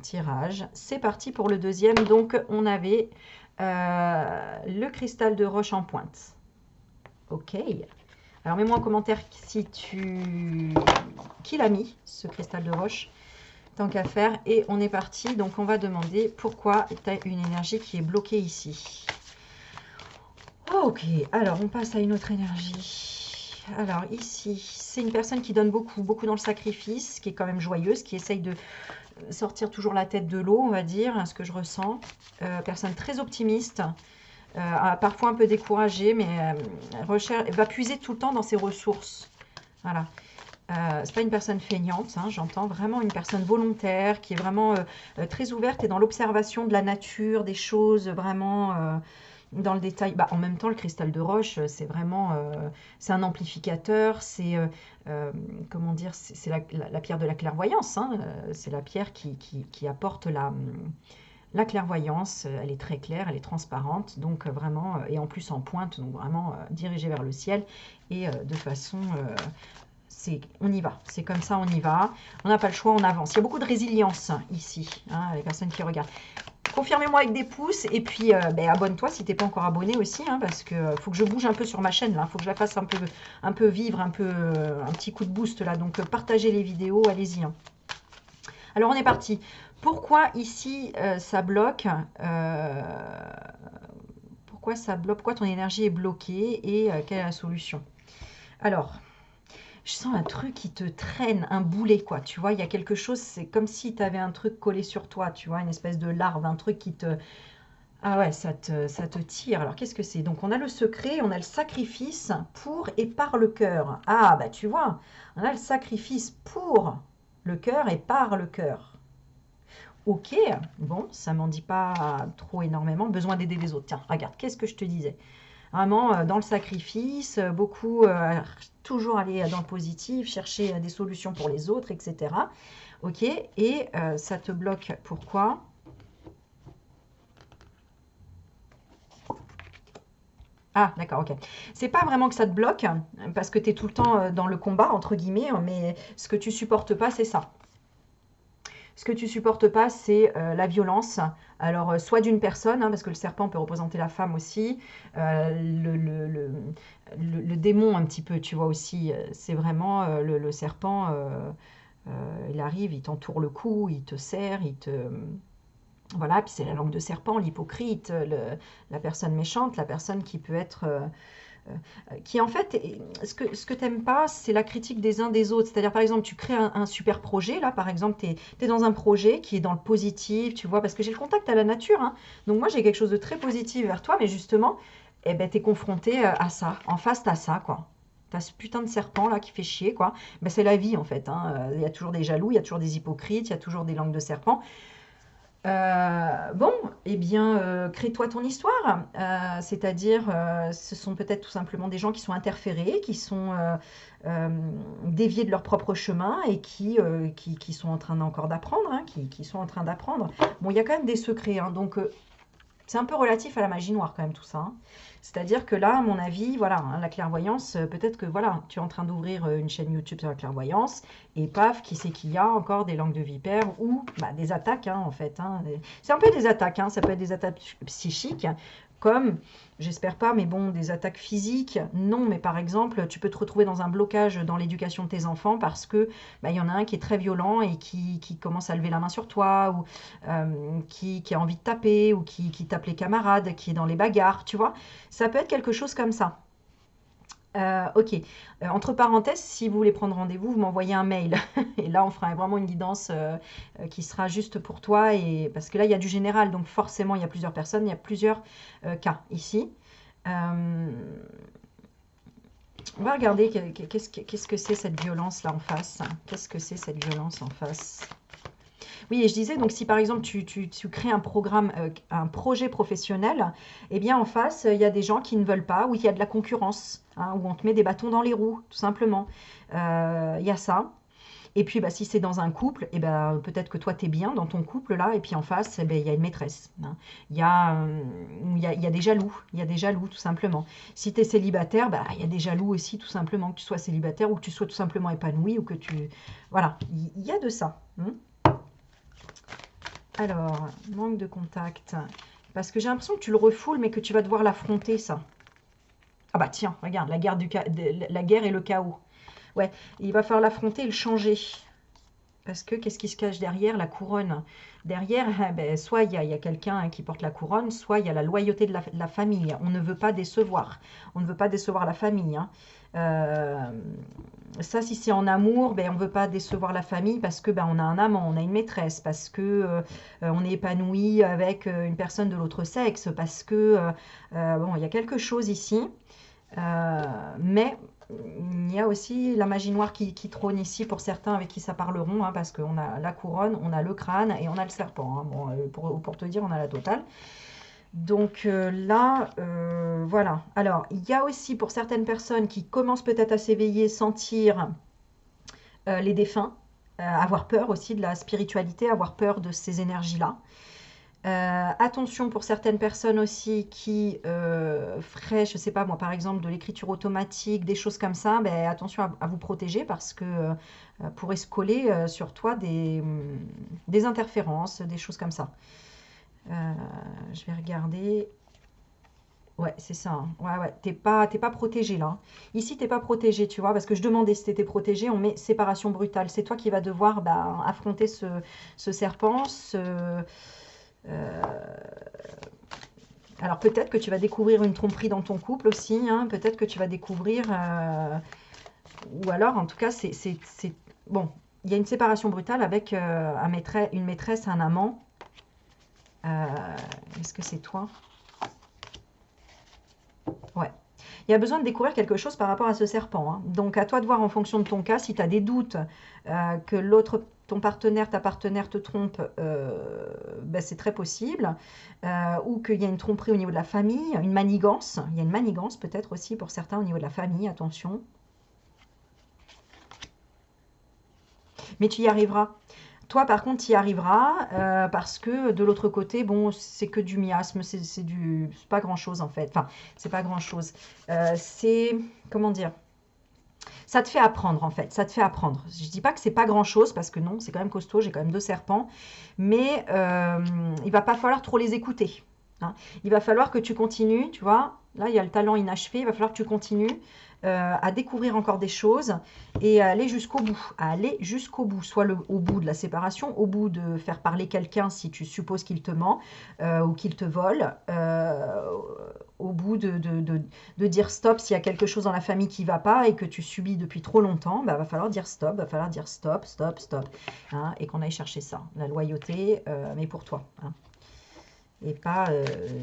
tirage. C'est parti pour le deuxième. Donc, on avait le cristal de roche en pointe. Ok. Alors, mets-moi en commentaire si qui l'a mis, ce cristal de roche, tant qu'à faire. Et on est parti. Donc, on va demander pourquoi tu as une énergie qui est bloquée ici. Ok. Alors, on passe à une autre énergie. Alors, ici, c'est une personne qui donne beaucoup dans le sacrifice, qui est quand même joyeuse, qui essaye de sortir toujours la tête de l'eau, on va dire, ce que je ressens. Personne très optimiste. Parfois un peu découragée, mais va puiser tout le temps dans ses ressources. Voilà. C'est pas une personne feignante, hein, j'entends vraiment une personne volontaire qui est vraiment très ouverte et dans l'observation de la nature, des choses vraiment dans le détail. Bah, en même temps, le cristal de roche, c'est vraiment c'est un amplificateur, c'est comment dire, c'est la pierre de la clairvoyance, hein, c'est la pierre qui apporte la clairvoyance. Elle est très claire, elle est transparente, donc vraiment, et en plus en pointe, donc vraiment dirigée vers le ciel, et de façon, on y va, c'est comme ça, on y va, on n'a pas le choix, on avance. Il y a beaucoup de résilience ici, hein, les personnes qui regardent. Confirmez-moi avec des pouces, et puis abonne-toi si tu n'es pas encore abonné aussi, hein, parce que faut que je bouge un peu sur ma chaîne, là, faut que je la fasse un peu vivre, un petit coup de boost, là, donc partagez les vidéos, allez-y. Hein. Alors, on est parti. Pourquoi ici ça bloque Pourquoi ça bloque? Pourquoi ton énergie est bloquée et quelle est la solution? Alors, je sens un truc qui te traîne, un boulet, quoi. Tu vois, il y a quelque chose, c'est comme si tu avais un truc collé sur toi, tu vois, une espèce de larve, un truc qui te... Ah ouais, ça te tire. Alors, qu'est-ce que c'est? Donc, on a le secret, on a le sacrifice pour et par le cœur. Ah, bah, tu vois, on a le sacrifice pour le cœur et par le cœur. Ok, bon, ça m'en dit pas trop énormément. Besoin d'aider les autres. Tiens, regarde, qu'est-ce que je te disais? Vraiment dans le sacrifice, beaucoup toujours aller dans le positif, chercher des solutions pour les autres, etc. Ok, et ça te bloque. Pourquoi? Ah, d'accord, ok. C'est pas vraiment que ça te bloque, parce que tu es tout le temps dans le combat, entre guillemets, mais ce que tu supportes pas, c'est ça. Ce que tu supportes pas, c'est la violence. Alors, soit d'une personne, hein, parce que le serpent peut représenter la femme aussi, le démon un petit peu, tu vois aussi. C'est vraiment le serpent, il arrive, il t'entoure le cou, il te serre, il te... Voilà, puis c'est la langue de serpent, l'hypocrite, la personne méchante, la personne qui peut être... qui en fait, ce que t'aimes pas, c'est la critique des uns des autres. C'est-à-dire, par exemple, tu crées un super projet, là, par exemple, tu es dans un projet qui est dans le positif, tu vois, parce que j'ai le contact à la nature, hein. Donc moi, j'ai quelque chose de très positif vers toi, mais justement, eh ben, tu es confronté à ça, en face, t'as ça, quoi. T'as ce putain de serpent, là, qui fait chier, quoi. Ben, c'est la vie, en fait, hein. Il y a toujours des jaloux, il y a toujours des hypocrites, il y a toujours des langues de serpent. Bon, eh bien, crée-toi ton histoire. C'est-à-dire, ce sont peut-être tout simplement des gens qui sont interférés, qui sont euh, déviés de leur propre chemin et qui sont en train encore d'apprendre, hein, qui sont en train d'apprendre. Bon, il y a quand même des secrets, hein, donc c'est un peu relatif à la magie noire quand même tout ça, hein. C'est-à-dire que là, à mon avis, voilà, hein, la clairvoyance, peut-être que voilà, tu es en train d'ouvrir une chaîne YouTube sur la clairvoyance et paf, qui c'est qu'il y a encore des langues de vipère ou bah, des attaques, hein, en fait, hein. C'est un peu des attaques, hein, ça peut être des attaques psychiques, comme, j'espère pas, mais bon, des attaques physiques, non, mais par exemple, tu peux te retrouver dans un blocage dans l'éducation de tes enfants parce que bah, y en a un qui est très violent et qui commence à lever la main sur toi, ou qui a envie de taper, ou qui tape les camarades, qui est dans les bagarres, tu vois. Ça peut être quelque chose comme ça. Ok. Entre parenthèses, si vous voulez prendre rendez-vous, vous m'envoyez un mail. Et là, on fera vraiment une guidance qui sera juste pour toi. Et... Parce que là, il y a du général, donc forcément, il y a plusieurs personnes, il y a plusieurs cas ici. Euh, On va regarder qu'est-ce que c'est cette violence là en face. Qu'est-ce que c'est cette violence en face? Oui, et je disais, donc si par exemple tu crées un programme, un projet professionnel, eh bien en face, il y a des gens qui ne veulent pas, ou il y a de la concurrence, hein, où on te met des bâtons dans les roues, tout simplement. Il y a ça. Et puis bah, si c'est dans un couple, eh ben, peut-être que toi tu es bien dans ton couple là, et puis en face, eh ben, il y a une maîtresse, hein. Il y a des jaloux, il y a des jaloux tout simplement. Si tu es célibataire, bah, il y a des jaloux aussi tout simplement, que tu sois célibataire ou que tu sois tout simplement épanoui ou que tu... Voilà, il y a de ça, hein. Alors, manque de contact. Parce que j'ai l'impression que tu le refoules, mais que tu vas devoir l'affronter, ça. Ah bah tiens, regarde, la guerre et le chaos. Ouais, il va falloir l'affronter et le changer. Parce que qu'est-ce qui se cache derrière? La couronne. Derrière, ben, soit il y a quelqu'un qui porte la couronne, soit il y a la loyauté de la famille. On ne veut pas décevoir. On ne veut pas décevoir la famille, hein. Euh, Ça, si c'est en amour, ben, on ne veut pas décevoir la famille parce que ben, on a un amant, on a une maîtresse, parce que on est épanoui avec une personne de l'autre sexe, parce que bon, il y a quelque chose ici. Mais il y a aussi la magie noire qui trône ici pour certains avec qui ça parleront, hein, parce qu'on a la couronne, on a le crâne et on a le serpent, hein. Bon, pour te dire, on a la totale. Donc là, voilà. Alors, il y a aussi pour certaines personnes qui commencent peut-être à s'éveiller, sentir les défunts, avoir peur aussi de la spiritualité, avoir peur de ces énergies-là. Attention pour certaines personnes aussi qui feraient, je sais pas moi, par exemple de l'écriture automatique, des choses comme ça, ben, attention à vous protéger parce que pourrait se coller sur toi des interférences, des choses comme ça. Je vais regarder. Ouais, c'est ça, hein. Ouais, ouais, t'es pas protégé là. Ici, t'es pas protégé, tu vois, parce que je demandais si t'étais protégé, on met séparation brutale. C'est toi qui vas devoir bah, affronter ce serpent, euh, alors peut-être que tu vas découvrir une tromperie dans ton couple aussi, hein, peut-être que tu vas découvrir, ou alors en tout cas, bon, il y a une séparation brutale avec une maîtresse, un amant. Euh, Est-ce que c'est toi? Ouais. Il y a besoin de découvrir quelque chose par rapport à ce serpent, hein. Donc à toi de voir en fonction de ton cas, si tu as des doutes que ton partenaire, ta partenaire te trompe, ben, c'est très possible. Ou qu'il y a une tromperie au niveau de la famille, une manigance. Il y a une manigance peut-être aussi pour certains au niveau de la famille, attention. Mais tu y arriveras. Toi, par contre, tu y arriveras parce que de l'autre côté, bon, c'est que du miasme, c'est pas grand-chose en fait. Enfin, c'est pas grand-chose. C'est, comment dire? Ça te fait apprendre en fait, ça te fait apprendre. Je dis pas que c'est pas grand-chose parce que non, c'est quand même costaud, j'ai quand même 2 serpents, mais il va pas falloir trop les écouter. hein. Il va falloir que tu continues, tu vois. Là, il y a le talent inachevé. Il va falloir que tu continues à découvrir encore des choses et à aller jusqu'au bout. À aller jusqu'au bout. Soit au bout de la séparation, au bout de faire parler quelqu'un si tu supposes qu'il te ment ou qu'il te vole. Au bout de dire stop s'il y a quelque chose dans la famille qui ne va pas et que tu subis depuis trop longtemps, bah, va falloir dire stop, va falloir dire stop, stop, stop. Hein, et qu'on aille chercher ça. La loyauté, mais pour toi. Hein, et pas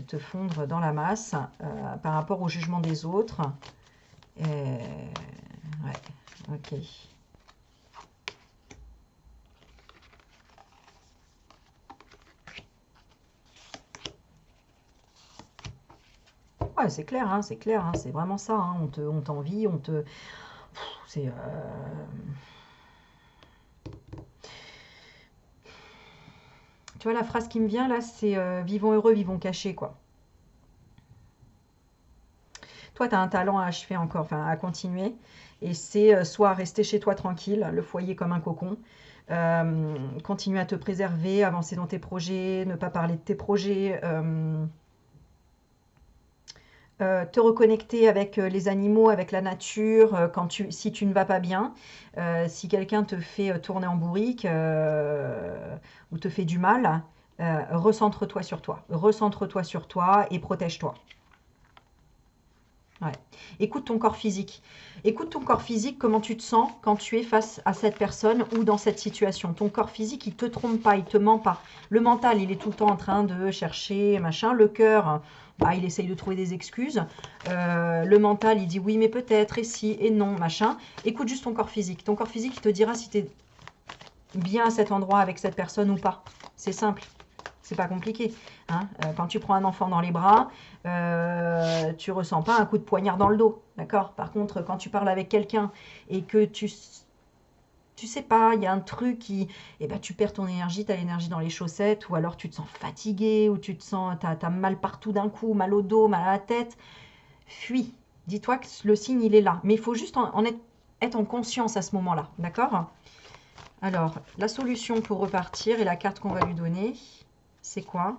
te fondre dans la masse par rapport au jugement des autres. Ouais, ok. Ouais, c'est clair, hein, c'est vraiment ça. Hein, on t'envie, on te. C'est. Tu vois, la phrase qui me vient là, c'est vivons heureux, vivons cachés, quoi. Toi, tu as un talent à achever encore, enfin à continuer. Et c'est soit rester chez toi tranquille, le foyer comme un cocon, continuer à te préserver, avancer dans tes projets, ne pas parler de tes projets, te reconnecter avec les animaux, avec la nature, si tu ne vas pas bien, si quelqu'un te fait tourner en bourrique ou te fait du mal, recentre-toi sur toi et protège-toi. Ouais. Écoute ton corps physique. Écoute ton corps physique, comment tu te sens quand tu es face à cette personne ou dans cette situation. Ton corps physique, il te trompe pas, il te ment pas. Le mental, il est tout le temps en train de chercher, machin. Le cœur, bah, il essaye de trouver des excuses. Le mental, il dit oui, mais peut-être, et si, et non, machin. Écoute juste ton corps physique. Ton corps physique, il te dira si tu es bien à cet endroit avec cette personne ou pas. C'est simple. C'est pas compliqué. Hein. Quand tu prends un enfant dans les bras, tu ressens pas un coup de poignard dans le dos. D'accord. Par contre, quand tu parles avec quelqu'un et que tu sais pas, il y a un truc qui. Eh ben, tu perds ton énergie, tu as l'énergie dans les chaussettes, ou alors tu te sens fatigué, ou tu te sens. T'as mal partout d'un coup, mal au dos, mal à la tête. Fuis. Dis-toi que le signe, il est là. Mais il faut juste être en conscience à ce moment-là. D'accord. Alors, la solution pour repartir et la carte qu'on va lui donner, c'est quoi?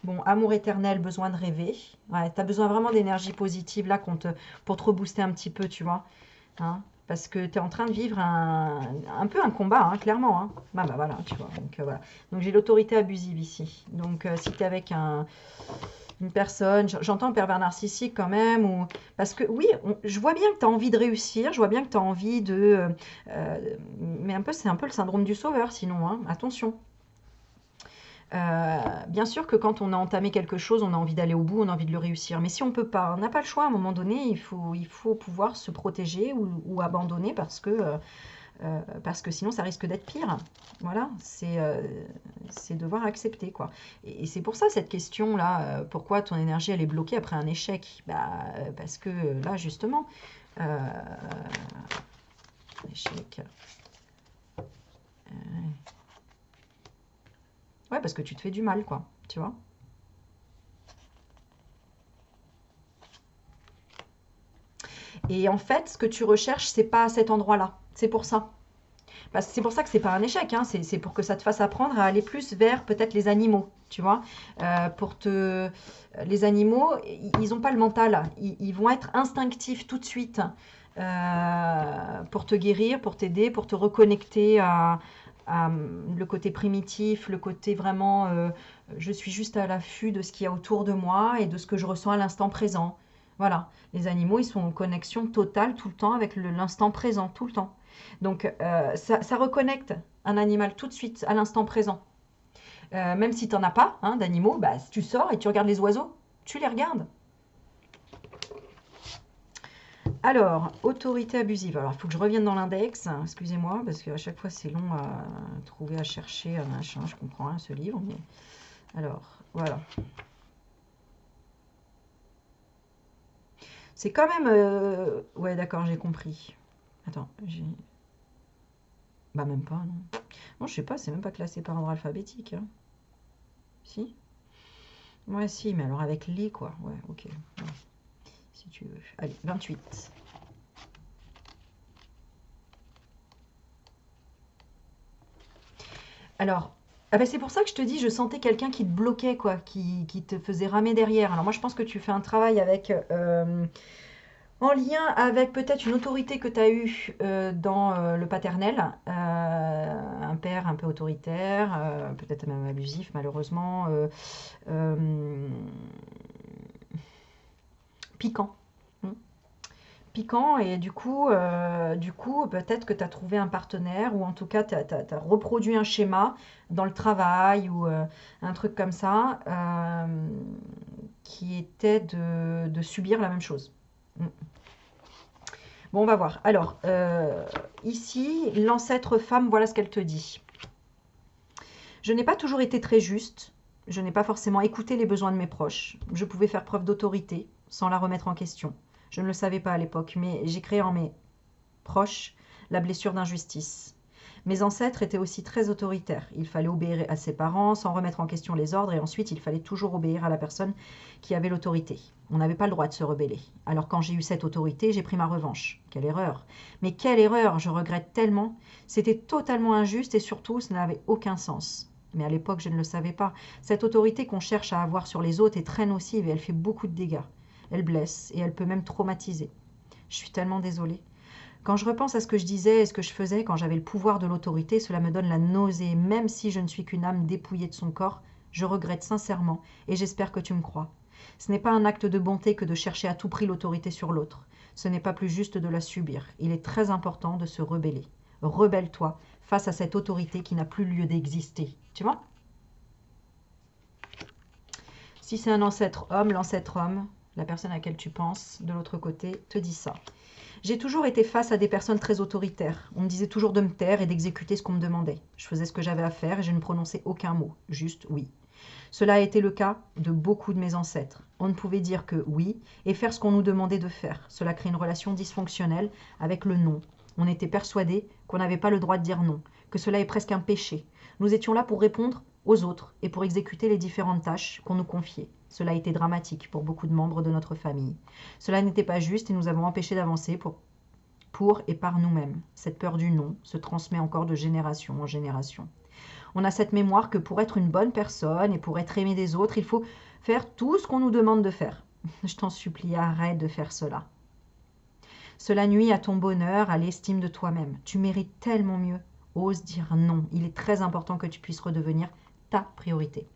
Bon, amour éternel, besoin de rêver. Ouais, tu as besoin vraiment d'énergie positive là pour te rebooster un petit peu, tu vois. Hein, parce que tu es en train de vivre un peu un combat, hein, clairement. Hein. Bah voilà, tu vois. Donc, voilà. Donc j'ai l'autorité abusive ici. Donc si tu es avec une personne, j'entends pervers narcissique quand même, parce que oui, je vois bien que tu as envie de réussir, je vois bien que tu as envie mais c'est un peu le syndrome du sauveur sinon, hein, attention. Bien sûr que quand on a entamé quelque chose, on a envie d'aller au bout, on a envie de le réussir. Mais si on peut pas, on n'a pas le choix. À un moment donné, il faut pouvoir se protéger ou abandonner parce que sinon ça risque d'être pire. Voilà, c'est devoir accepter quoi. Et c'est pour ça cette question là, pourquoi ton énergie elle est bloquée après un échec? Bah parce que là justement, euh, échec. Ouais, parce que tu te fais du mal quoi, tu vois. Et en fait, ce que tu recherches, c'est pas à cet endroit-là. C'est pour ça. C'est pour ça que c'est pas un échec, hein. C'est pour que ça te fasse apprendre à aller plus vers peut-être les animaux, tu vois. Les animaux, ils n'ont pas le mental. Ils vont être instinctifs tout de suite pour te guérir, pour t'aider, pour te reconnecter à le côté primitif, le côté vraiment, je suis juste à l'affût de ce qu'il y a autour de moi et de ce que je ressens à l'instant présent. Voilà, les animaux, ils sont en connexion totale tout le temps avec l'instant présent, tout le temps. Donc, ça reconnecte un animal tout de suite à l'instant présent. Même si tu n'en as pas hein, d'animaux, bah, tu sors et tu regardes les oiseaux, tu les regardes. Alors, autorité abusive. Alors, il faut que je revienne dans l'index. Excusez-moi, parce qu'à chaque fois, c'est long à trouver, à chercher, à machin. Je comprends rien, ce livre. Mais... Alors, voilà. C'est quand même... Ouais, d'accord, j'ai compris. Attends, j'ai... Bah, même pas, non. Non, je sais pas, c'est même pas classé par ordre alphabétique. Hein. Si? Ouais, si, mais alors avec les, quoi. Ouais, ok. Ouais, si tu veux. Allez, 28. Alors, Ah ben c'est pour ça que je te dis, je sentais quelqu'un qui te bloquait, quoi, qui te faisait ramer derrière. Alors moi, je pense que tu fais un travail avec, en lien avec peut-être une autorité que tu as eue dans le paternel, un père un peu autoritaire, peut-être même abusif malheureusement, euh, piquant. Hmm. Piquant et du coup peut-être que tu as trouvé un partenaire ou en tout cas tu as reproduit un schéma dans le travail ou un truc comme ça qui était de subir la même chose. Hmm. Bon, on va voir. Alors, ici, l'ancêtre femme, voilà ce qu'elle te dit. Je n'ai pas toujours été très juste. Je n'ai pas forcément écouté les besoins de mes proches. Je pouvais faire preuve d'autorité sans la remettre en question. Je ne le savais pas à l'époque, mais j'ai créé en mes proches la blessure d'injustice. Mes ancêtres étaient aussi très autoritaires. Il fallait obéir à ses parents sans remettre en question les ordres et ensuite il fallait toujours obéir à la personne qui avait l'autorité. On n'avait pas le droit de se rebeller. Alors quand j'ai eu cette autorité, j'ai pris ma revanche. Quelle erreur! Mais quelle erreur! Je regrette tellement. C'était totalement injuste et surtout, ça n'avait aucun sens. Mais à l'époque, je ne le savais pas. Cette autorité qu'on cherche à avoir sur les autres est très nocive et elle fait beaucoup de dégâts. Elle blesse et elle peut même traumatiser. Je suis tellement désolée. Quand je repense à ce que je disais et ce que je faisais quand j'avais le pouvoir de l'autorité, cela me donne la nausée. Même si je ne suis qu'une âme dépouillée de son corps, je regrette sincèrement et j'espère que tu me crois. Ce n'est pas un acte de bonté que de chercher à tout prix l'autorité sur l'autre. Ce n'est pas plus juste de la subir. Il est très important de se rebeller. Rebelle-toi face à cette autorité qui n'a plus lieu d'exister. Tu vois? Si c'est un ancêtre homme, la personne à laquelle tu penses de l'autre côté te dit ça. J'ai toujours été face à des personnes très autoritaires. On me disait toujours de me taire et d'exécuter ce qu'on me demandait. Je faisais ce que j'avais à faire et je ne prononçais aucun mot, juste oui. Cela a été le cas de beaucoup de mes ancêtres. On ne pouvait dire que oui et faire ce qu'on nous demandait de faire. Cela crée une relation dysfonctionnelle avec le non. On était persuadés qu'on n'avait pas le droit de dire non, que cela est presque un péché. Nous étions là pour répondre aux autres et pour exécuter les différentes tâches qu'on nous confiait. Cela a été dramatique pour beaucoup de membres de notre famille. Cela n'était pas juste et nous avons empêché d'avancer pour et par nous-mêmes. Cette peur du non se transmet encore de génération en génération. On a cette mémoire que pour être une bonne personne et pour être aimé des autres, il faut faire tout ce qu'on nous demande de faire. Je t'en supplie, arrête de faire cela. Cela nuit à ton bonheur, à l'estime de toi-même. Tu mérites tellement mieux. Ose dire non. Il est très important que tu puisses redevenir ta priorité.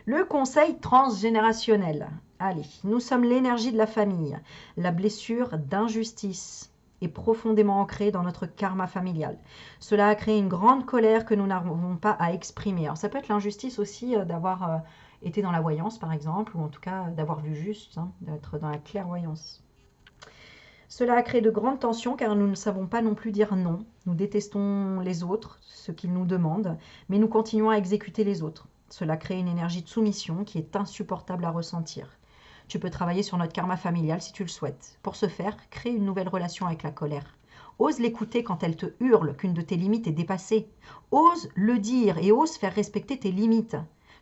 Le conseil transgénérationnel. Allez, nous sommes l'énergie de la famille. La blessure d'injustice est profondément ancrée dans notre karma familial. Cela a créé une grande colère que nous n'avons pas à exprimer. Alors ça peut être l'injustice aussi d'avoir été dans la voyance par exemple, ou en tout cas d'avoir vu juste, hein, d'être dans la clairvoyance. Cela a créé de grandes tensions car nous ne savons pas non plus dire non. Nous détestons les autres, ce qu'ils nous demandent, mais nous continuons à exécuter les autres. Cela crée une énergie de soumission qui est insupportable à ressentir. Tu peux travailler sur notre karma familial si tu le souhaites. Pour ce faire, crée une nouvelle relation avec la colère. Ose l'écouter quand elle te hurle qu'une de tes limites est dépassée. Ose le dire et ose faire respecter tes limites.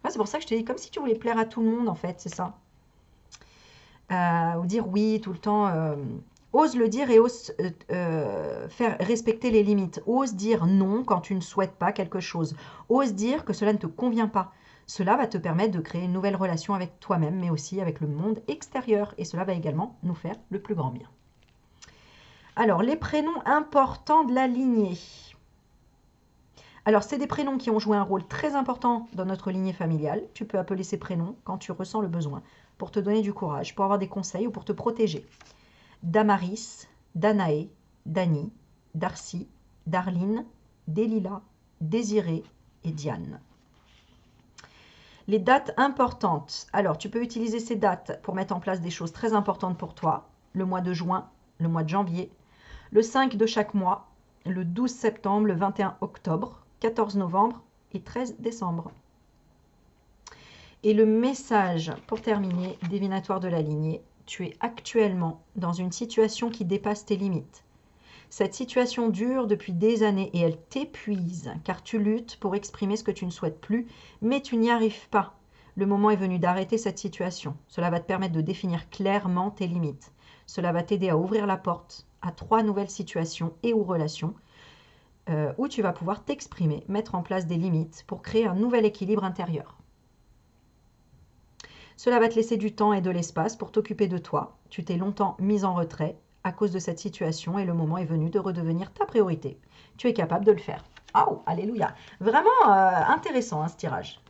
C'est pour ça que je te dis, comme si tu voulais plaire à tout le monde en fait, c'est ça. Ou dire oui tout le temps. Ose le dire et ose faire respecter les limites. Ose dire non quand tu ne souhaites pas quelque chose. Ose dire que cela ne te convient pas. Cela va te permettre de créer une nouvelle relation avec toi-même, mais aussi avec le monde extérieur. Et cela va également nous faire le plus grand bien. Alors, les prénoms importants de la lignée. Alors, c'est des prénoms qui ont joué un rôle très important dans notre lignée familiale. Tu peux appeler ces prénoms quand tu ressens le besoin, pour te donner du courage, pour avoir des conseils ou pour te protéger. Damaris, Danae, Dani, Darcy, Darline, Delilah, Désirée et Diane. Les dates importantes. Alors, tu peux utiliser ces dates pour mettre en place des choses très importantes pour toi. Le mois de juin, le mois de janvier, le 5 de chaque mois, le 12 septembre, le 21 octobre, 14 novembre et 13 décembre. Et le message, pour terminer, divinatoire de la lignée, tu es actuellement dans une situation qui dépasse tes limites. Cette situation dure depuis des années et elle t'épuise car tu luttes pour exprimer ce que tu ne souhaites plus, mais tu n'y arrives pas. Le moment est venu d'arrêter cette situation. Cela va te permettre de définir clairement tes limites. Cela va t'aider à ouvrir la porte à 3 nouvelles situations et ou relations où tu vas pouvoir t'exprimer, mettre en place des limites pour créer un nouvel équilibre intérieur. Cela va te laisser du temps et de l'espace pour t'occuper de toi. Tu t'es longtemps mise en retrait à cause de cette situation et le moment est venu de redevenir ta priorité. Tu es capable de le faire. Oh, alléluia. Vraiment intéressant, hein, ce tirage.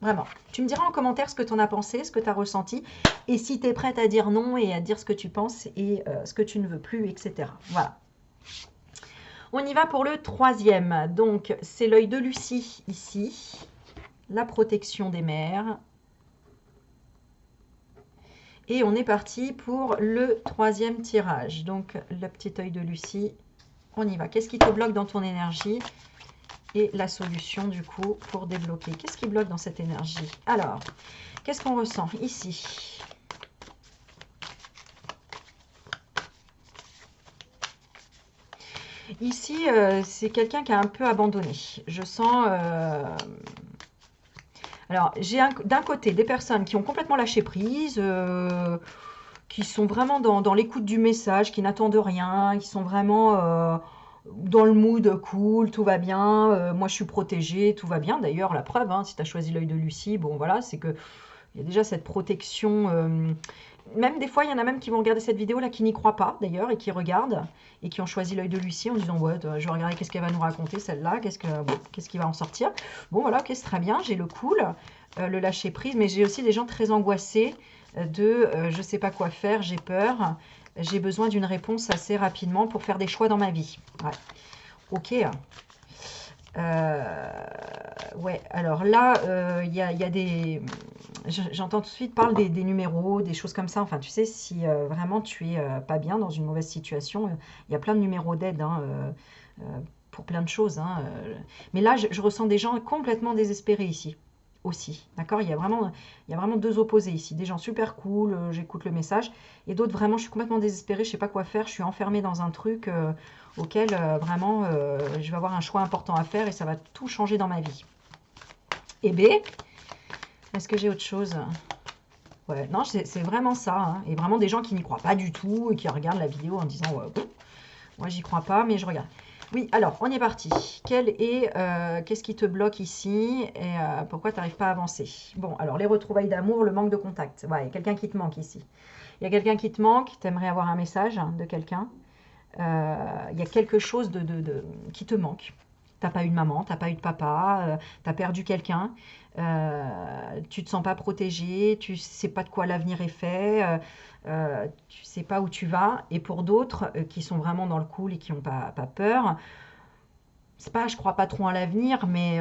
Vraiment. Tu me diras en commentaire ce que tu en as pensé, ce que tu as ressenti, et si tu es prête à dire non et à dire ce que tu penses et ce que tu ne veux plus, etc. Voilà. On y va pour le troisième. Donc, c'est l'œil de Lucie ici. La protection des mères. Et on est parti pour le troisième tirage. Donc, le petit œil de Lucie. On y va. Qu'est-ce qui te bloque dans ton énergie? Et la solution, du coup, pour débloquer. Qu'est-ce qui bloque dans cette énergie? Alors, qu'est-ce qu'on ressent ici? Ici, c'est quelqu'un qui a un peu abandonné. Je sens... Alors, j'ai d'un côté des personnes qui ont complètement lâché prise, qui sont vraiment dans l'écoute du message, qui n'attendent rien, qui sont vraiment dans le mood cool, tout va bien, moi je suis protégée, tout va bien. D'ailleurs, la preuve, hein, si tu as choisi l'œil de Lucie, bon voilà, c'est que il y a déjà cette protection. Même des fois, il y en a même qui vont regarder cette vidéo là, qui n'y croient pas d'ailleurs, et qui regardent, et qui ont choisi l'œil de Lucie en disant ouais, je vais regarder qu'est-ce qu'elle va nous raconter celle-là, qu'est-ce qui va en sortir. Bon voilà, ok, c'est très bien, j'ai le cool, le lâcher prise, mais j'ai aussi des gens très angoissés de je sais pas quoi faire, j'ai peur, j'ai besoin d'une réponse assez rapidement pour faire des choix dans ma vie. Ouais. Ok. Ouais, alors là, il y a des... J'entends tout de suite parler des numéros, des choses comme ça. Enfin, tu sais, si vraiment tu es pas bien dans une mauvaise situation, il y a plein de numéros d'aide hein, pour plein de choses. Hein, mais là, je ressens des gens complètement désespérés ici aussi. D'accord, il y a vraiment deux opposés ici. Des gens super cool, j'écoute le message. Et d'autres, vraiment, je suis complètement désespérée, je sais pas quoi faire. Je suis enfermée dans un truc auquel vraiment je vais avoir un choix important à faire et ça va tout changer dans ma vie. Et B, est-ce que j'ai autre chose? Ouais, non, c'est vraiment ça. Hein. Et vraiment des gens qui n'y croient pas du tout et qui regardent la vidéo en disant ouais, moi j'y crois pas, mais je regarde. Oui, alors, on est parti. Qu'est-ce qui te bloque ici et pourquoi tu n'arrives pas à avancer? Bon, alors, les retrouvailles d'amour, le manque de contact. Ouais, il y a quelqu'un qui te manque ici. Il y a quelqu'un qui te manque, tu aimerais avoir un message de quelqu'un. Il y a quelque chose qui te manque. Tu n'as pas eu de maman, tu n'as pas eu de papa, tu as perdu quelqu'un. Tu ne te sens pas protégé, tu ne sais pas de quoi l'avenir est fait. Tu sais pas où tu vas. Et pour d'autres qui sont vraiment dans le cool et qui n'ont pas peur, c'est pas, je crois pas trop en l'avenir, mais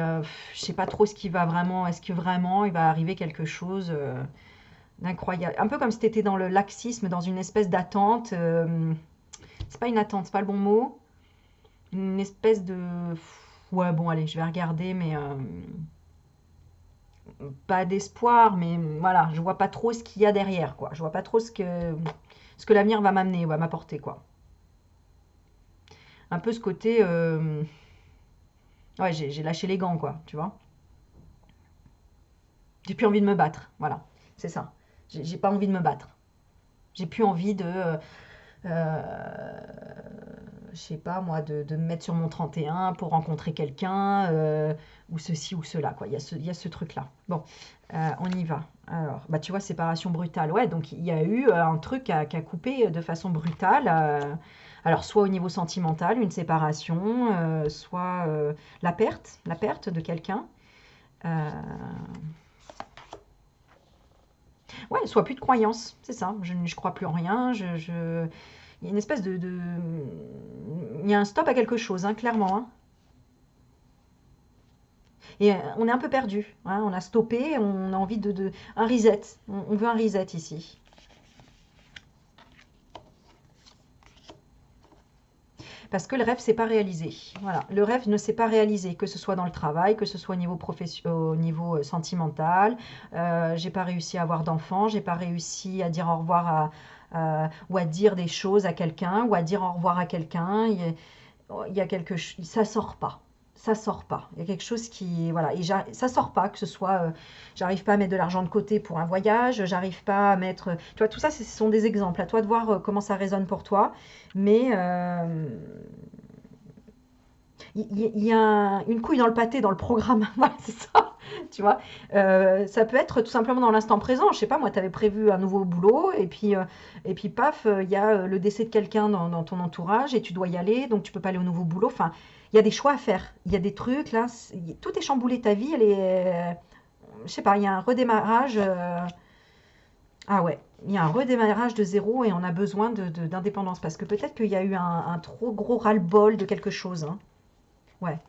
je sais pas trop ce qui va vraiment. Est-ce que vraiment il va arriver quelque chose d'incroyable? Un peu comme si tu étais dans le laxisme, dans une espèce d'attente. C'est pas une attente, c'est pas le bon mot. Une espèce de. Ouais, bon, allez, je vais regarder, mais pas d'espoir, mais voilà, je vois pas trop ce qu'il y a derrière, quoi. Je vois pas trop ce que l'avenir va m'amener, va m'apporter, quoi. Un peu ce côté, ouais, j'ai lâché les gants, quoi, tu vois. J'ai plus envie de me battre, voilà, c'est ça. J'ai pas envie de me battre. J'ai plus envie de, je sais pas moi, de me mettre sur mon 31 pour rencontrer quelqu'un, ou ceci ou cela, quoi. Il y a ce truc-là. Bon, on y va. Alors, bah tu vois, séparation brutale. Ouais, donc il y a eu un truc qui a coupé de façon brutale. Alors, soit au niveau sentimental, une séparation, soit la perte de quelqu'un. Euh, ouais, soit plus de croyance, c'est ça. Je crois plus en rien. Il y a une espèce il y a un stop à quelque chose, hein, clairement. Hein. Et on est un peu perdu. Hein, on a stoppé, on a envie un reset. On veut un reset ici. Parce que le rêve s'est pas réalisé. Voilà, le rêve ne s'est pas réalisé, que ce soit dans le travail, que ce soit au niveau sentimental. J'ai pas réussi à avoir d'enfants, j'ai pas réussi à dire au revoir ou à dire des choses à quelqu'un, ou à dire au revoir à quelqu'un. Il y a quelque chose, ça sort pas. Ça sort pas. Il y a quelque chose qui, voilà, et ça sort pas, que ce soit, j'arrive pas à mettre de l'argent de côté pour un voyage, j'arrive pas à mettre, tu vois, tout ça, ce sont des exemples. À toi de voir comment ça résonne pour toi, mais il y a une couille dans le pâté dans le programme. Voilà, c'est ça. Tu vois, ça peut être tout simplement dans l'instant présent. Je sais pas, moi, tu avais prévu un nouveau boulot et puis paf, il y a le décès de quelqu'un dans ton entourage et tu dois y aller, donc tu peux pas aller au nouveau boulot. Enfin, il y a des choix à faire. Il y a des trucs là, tout est chamboulé. Ta vie, elle est, je sais pas, il y a un redémarrage. Ah ouais, il y a un redémarrage de zéro et on a besoin d'indépendance parce que peut-être qu'il y a eu un trop gros ras-le-bol de quelque chose, hein. Ouais.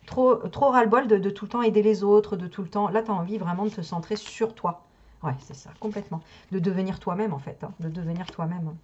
Trop ras-le-bol de tout le temps aider les autres, de tout le temps. Là, tu as envie vraiment de te centrer sur toi. Ouais, c'est ça, complètement. De devenir toi-même, en fait, hein. De devenir toi-même.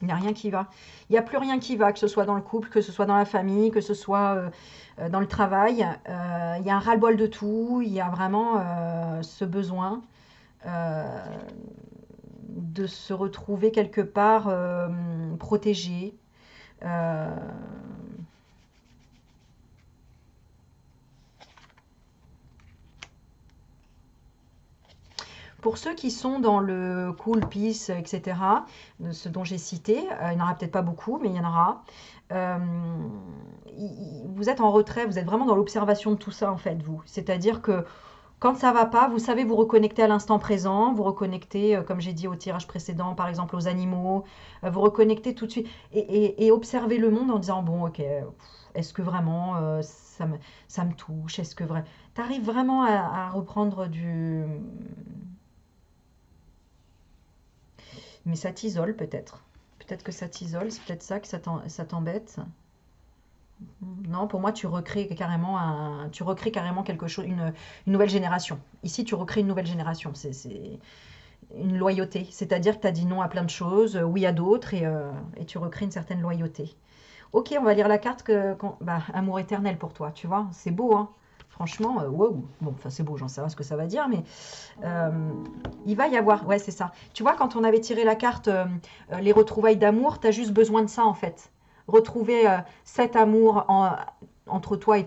Il n'y a rien qui va. Il n'y a plus rien qui va, que ce soit dans le couple, que ce soit dans la famille, que ce soit dans le travail. Il y a un ras-le-bol de tout. Il y a vraiment ce besoin euh, de se retrouver quelque part protégé. Euh, Pour ceux qui sont dans le cool, peace, etc., de ce dont j'ai cité, il n'y en aura peut-être pas beaucoup, mais il y en aura. Euh, Vous êtes en retrait, vous êtes vraiment dans l'observation de tout ça, en fait, vous. C'est-à-dire que quand ça va pas, vous savez vous reconnecter à l'instant présent, vous reconnecter, comme j'ai dit au tirage précédent, par exemple aux animaux, vous reconnecter tout de suite et observer le monde en disant, bon, ok, est-ce que vraiment ça me touche? Est-ce que vrai... Tu arrives vraiment à reprendre du... Mais ça t'isole peut-être. Peut-être que ça t'isole, c'est peut-être ça que ça t'embête. Non, pour moi, tu recrées carrément quelque chose, une nouvelle génération. Ici, tu recrées une nouvelle génération. C'est une loyauté. C'est-à-dire que tu as dit non à plein de choses, oui à d'autres, et tu recrées une certaine loyauté. Ok, on va lire la carte bah, amour éternel pour toi, tu vois. C'est beau, hein. Franchement, wow. Bon, enfin, c'est beau, j'en sais pas ce que ça va dire, mais euh, il va y avoir. Ouais, c'est ça. Tu vois, quand on avait tiré la carte les retrouvailles d'amour, tu as juste besoin de ça, en fait. Retrouver cet amour entre toi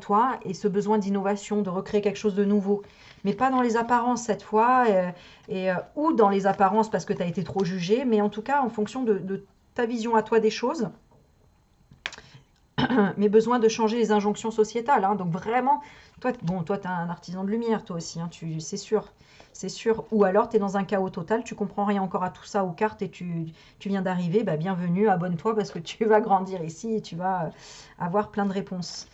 et ce besoin d'innovation, de recréer quelque chose de nouveau. Mais pas dans les apparences cette fois, ou dans les apparences parce que tu as été trop jugé, mais en tout cas en fonction de ta vision à toi des choses, mais besoin de changer les injonctions sociétales, hein. Donc vraiment, toi, bon, toi, tu es un artisan de lumière, toi aussi, hein, c'est sûr. C'est sûr. Ou alors, tu es dans un chaos total, tu comprends rien encore à tout ça aux cartes et tu viens d'arriver, bah, bienvenue, abonne-toi parce que tu vas grandir ici et tu vas avoir plein de réponses.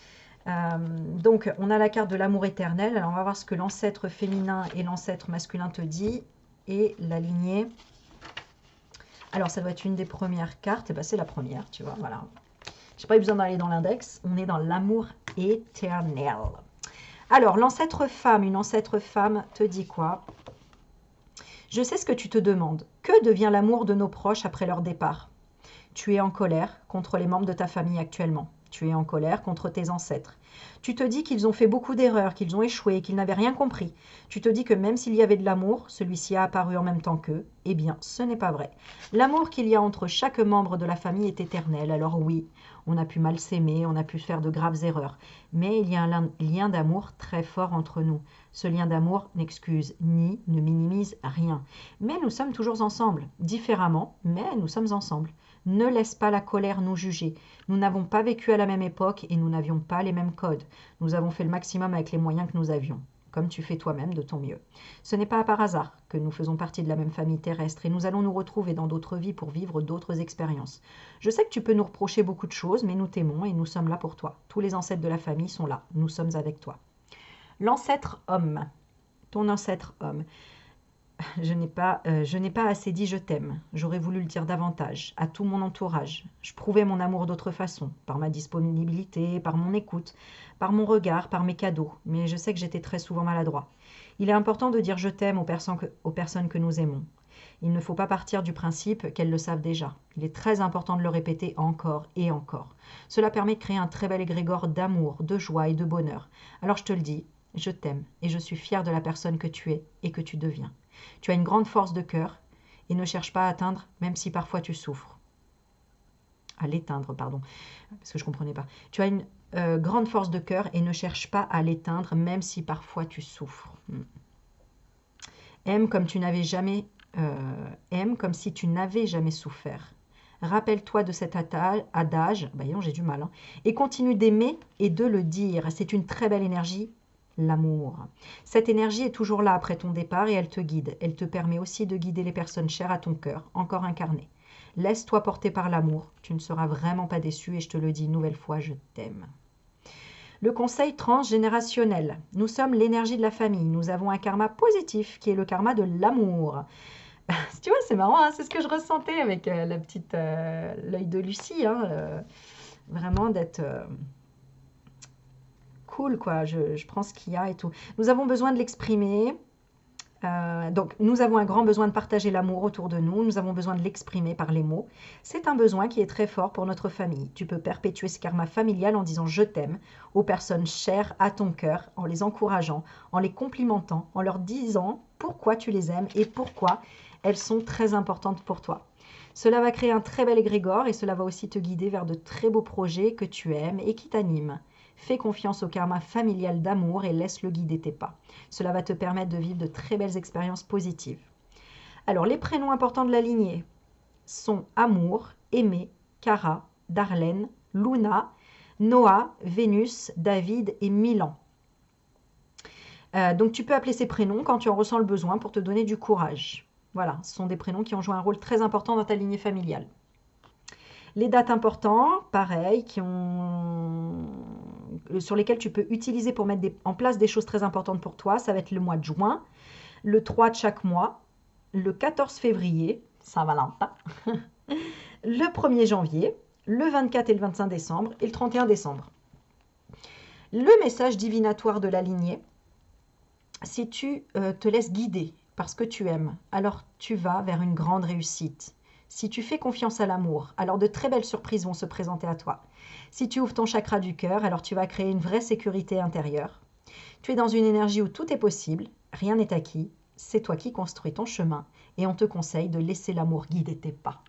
Donc, on a la carte de l'amour éternel. Alors, on va voir ce que l'ancêtre féminin et l'ancêtre masculin te dit. Et la lignée. Alors, ça doit être une des premières cartes. Et ben, c'est la première, tu vois, voilà. J'ai pas eu besoin d'aller dans l'index. On est dans l'amour éternel. Alors, l'ancêtre femme, une ancêtre femme te dit quoi? Je sais ce que tu te demandes. Que devient l'amour de nos proches après leur départ? Tu es en colère contre les membres de ta famille actuellement. Tu es en colère contre tes ancêtres. Tu te dis qu'ils ont fait beaucoup d'erreurs, qu'ils ont échoué, qu'ils n'avaient rien compris. Tu te dis que même s'il y avait de l'amour, celui-ci a apparu en même temps qu'eux. Eh bien, ce n'est pas vrai. L'amour qu'il y a entre chaque membre de la famille est éternel. Alors oui, on a pu mal s'aimer, on a pu faire de graves erreurs. Mais il y a un lien d'amour très fort entre nous. Ce lien d'amour n'excuse ni ne minimise rien. Mais nous sommes toujours ensemble, différemment, mais nous sommes ensemble. Ne laisse pas la colère nous juger. Nous n'avons pas vécu à la même époque et nous n'avions pas les mêmes codes. Nous avons fait le maximum avec les moyens que nous avions, comme tu fais toi-même de ton mieux. Ce n'est pas par hasard que nous faisons partie de la même famille terrestre et nous allons nous retrouver dans d'autres vies pour vivre d'autres expériences. Je sais que tu peux nous reprocher beaucoup de choses, mais nous t'aimons et nous sommes là pour toi. Tous les ancêtres de la famille sont là. Nous sommes avec toi. L'ancêtre homme. Ton ancêtre homme. Je n'ai pas assez dit je t'aime. J'aurais voulu le dire davantage, à tout mon entourage. Je prouvais mon amour d'autre façon, par ma disponibilité, par mon écoute, par mon regard, par mes cadeaux. Mais je sais que j'étais très souvent maladroit. Il est important de dire je t'aime aux personnes que nous aimons. Il ne faut pas partir du principe qu'elles le savent déjà. Il est très important de le répéter encore et encore. Cela permet de créer un très bel égrégore d'amour, de joie et de bonheur. Alors je te le dis, je t'aime et je suis fière de la personne que tu es et que tu deviens. Tu as une grande force de cœur et ne cherche pas à atteindre, même si parfois tu souffres. À l'éteindre, pardon, parce que je ne comprenais pas. Tu as une grande force de cœur et ne cherche pas à l'éteindre, même si parfois tu souffres. Aime comme aime comme si tu n'avais jamais souffert. Rappelle-toi de cet adage, j'ai du mal, hein, et continue d'aimer et de le dire. C'est une très belle énergie, l'amour. Cette énergie est toujours là après ton départ et elle te guide. Elle te permet aussi de guider les personnes chères à ton cœur, encore incarnées. Laisse-toi porter par l'amour, tu ne seras vraiment pas déçu et je te le dis une nouvelle fois, je t'aime. Le conseil transgénérationnel. Nous sommes l'énergie de la famille. Nous avons un karma positif qui est le karma de l'amour. Tu vois, c'est marrant, hein, c'est ce que je ressentais avec l'œil de Lucie. Hein, vraiment d'être cool, quoi. Je prends ce qu'il y a et tout. Nous avons besoin de l'exprimer. Donc, nous avons un grand besoin de partager l'amour autour de nous. Nous avons besoin de l'exprimer par les mots. C'est un besoin qui est très fort pour notre famille. Tu peux perpétuer ce karma familial en disant « je t'aime » aux personnes chères à ton cœur, en les encourageant, en les complimentant, en leur disant pourquoi tu les aimes et pourquoi elles sont très importantes pour toi. Cela va créer un très bel égrégore et cela va aussi te guider vers de très beaux projets que tu aimes et qui t'animent. Fais confiance au karma familial d'amour et laisse-le guider tes pas. Cela va te permettre de vivre de très belles expériences positives. Alors, les prénoms importants de la lignée sont Amour, Aimé, Cara, Darlène, Luna, Noah, Vénus, David et Milan. Donc, tu peux appeler ces prénoms quand tu en ressens le besoin pour te donner du courage. Voilà, ce sont des prénoms qui ont joué un rôle très important dans ta lignée familiale. Les dates importantes, pareil, sur lesquelles tu peux utiliser pour mettre en place des choses très importantes pour toi, ça va être le mois de juin, le 3 de chaque mois, le 14 février, Saint-Valentin, le 1er janvier, le 24 et le 25 décembre et le 31 décembre. Le message divinatoire de la lignée, si tu te laisses guider par ce que tu aimes, alors tu vas vers une grande réussite. Si tu fais confiance à l'amour, alors de très belles surprises vont se présenter à toi. Si tu ouvres ton chakra du cœur, alors tu vas créer une vraie sécurité intérieure. Tu es dans une énergie où tout est possible, rien n'est acquis, c'est toi qui construis ton chemin et on te conseille de laisser l'amour guider tes pas.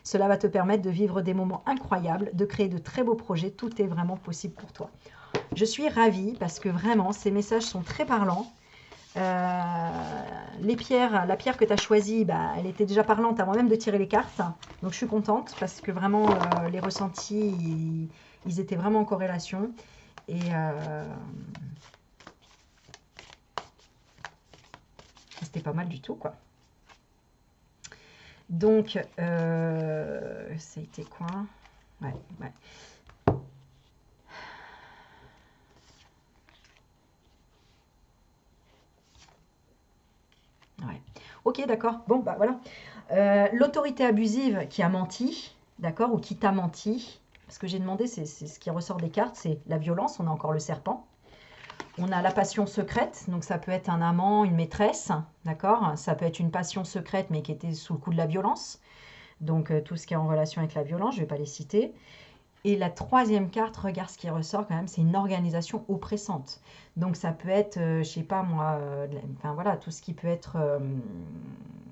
Cela va te permettre de vivre des moments incroyables, de créer de très beaux projets, tout est vraiment possible pour toi. Je suis ravie parce que vraiment ces messages sont très parlants. La pierre que tu as choisie, elle était déjà parlante avant même de tirer les cartes. Donc je suis contente parce que vraiment les ressentis, ils étaient vraiment en corrélation. Et c'était pas mal du tout, quoi. Donc, ça a été quoi? Ouais. Ouais. Ok, d'accord. Bon, voilà. L'autorité abusive qui a menti, d'accord, ou qui t'a menti. Ce que j'ai demandé, c'est ce qui ressort des cartes, c'est la violence. On a encore le serpent. On a la passion secrète, donc ça peut être un amant, une maîtresse, d'accord. Ça peut être une passion secrète, mais qui était sous le coup de la violence. Donc tout ce qui est en relation avec la violence, je ne vais pas les citer. Et la troisième carte, regarde ce qui ressort quand même, c'est une organisation oppressante. Donc ça peut être, je sais pas moi, enfin voilà, tout ce qui peut être...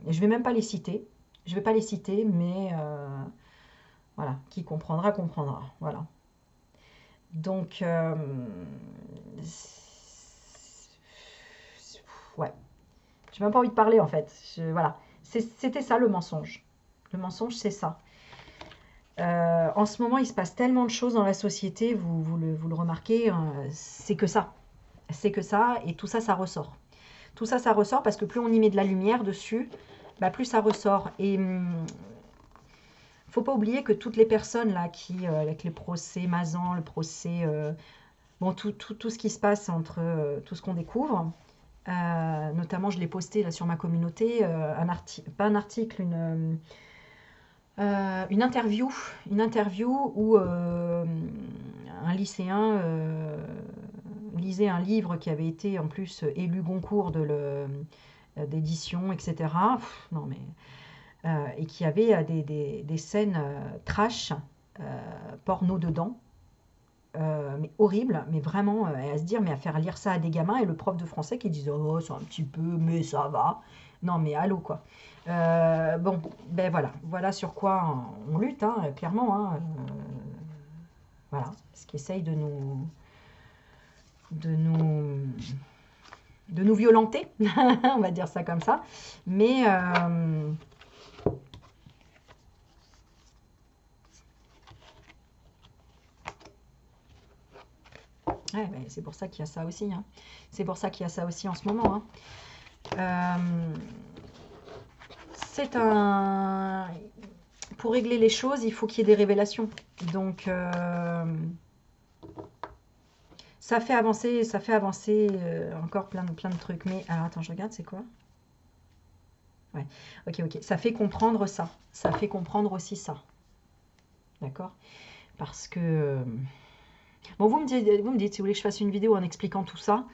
je vais même pas les citer. Je vais pas les citer, mais voilà, qui comprendra, comprendra. Voilà. Donc, ouais. J'ai même pas envie de parler en fait. Voilà. C'était ça le mensonge. Le mensonge, c'est ça. En ce moment, il se passe tellement de choses dans la société, vous le remarquez, c'est que ça. C'est que ça, et tout ça, ça ressort. Tout ça, ça ressort parce que plus on y met de la lumière dessus, plus ça ressort. Et faut pas oublier que toutes les personnes là qui, avec les procès Mazan, le procès, bon, tout ce qui se passe entre tout ce qu'on découvre, notamment je l'ai posté là sur ma communauté, pas un article, une interview où un lycéen lisait un livre qui avait été en plus élu Goncourt d'édition, etc. Non mais et qui avait des scènes trash, porno dedans. mais horrible, mais vraiment, et à se dire, mais à faire lire ça à des gamins, et le prof de français qui disait, oh, c'est un petit peu, mais ça va. Non, mais allô, quoi. Bon, ben voilà, voilà sur quoi on lutte, hein, clairement, hein, voilà, ce qui essaye de nous, de nous violenter, on va dire ça comme ça, mais ouais, ben, c'est pour ça qu'il y a ça aussi, hein. C'est pour ça qu'il y a ça aussi en ce moment, hein. C'est un... Pour régler les choses, il faut qu'il y ait des révélations. Donc, ça fait avancer encore plein de trucs. Mais, alors attends, je regarde, c'est quoi? Ouais, ok. Ça fait comprendre ça. Ça fait comprendre aussi ça. D'accord? Parce que... Bon, vous me dites si vous voulez que je fasse une vidéo en expliquant tout ça.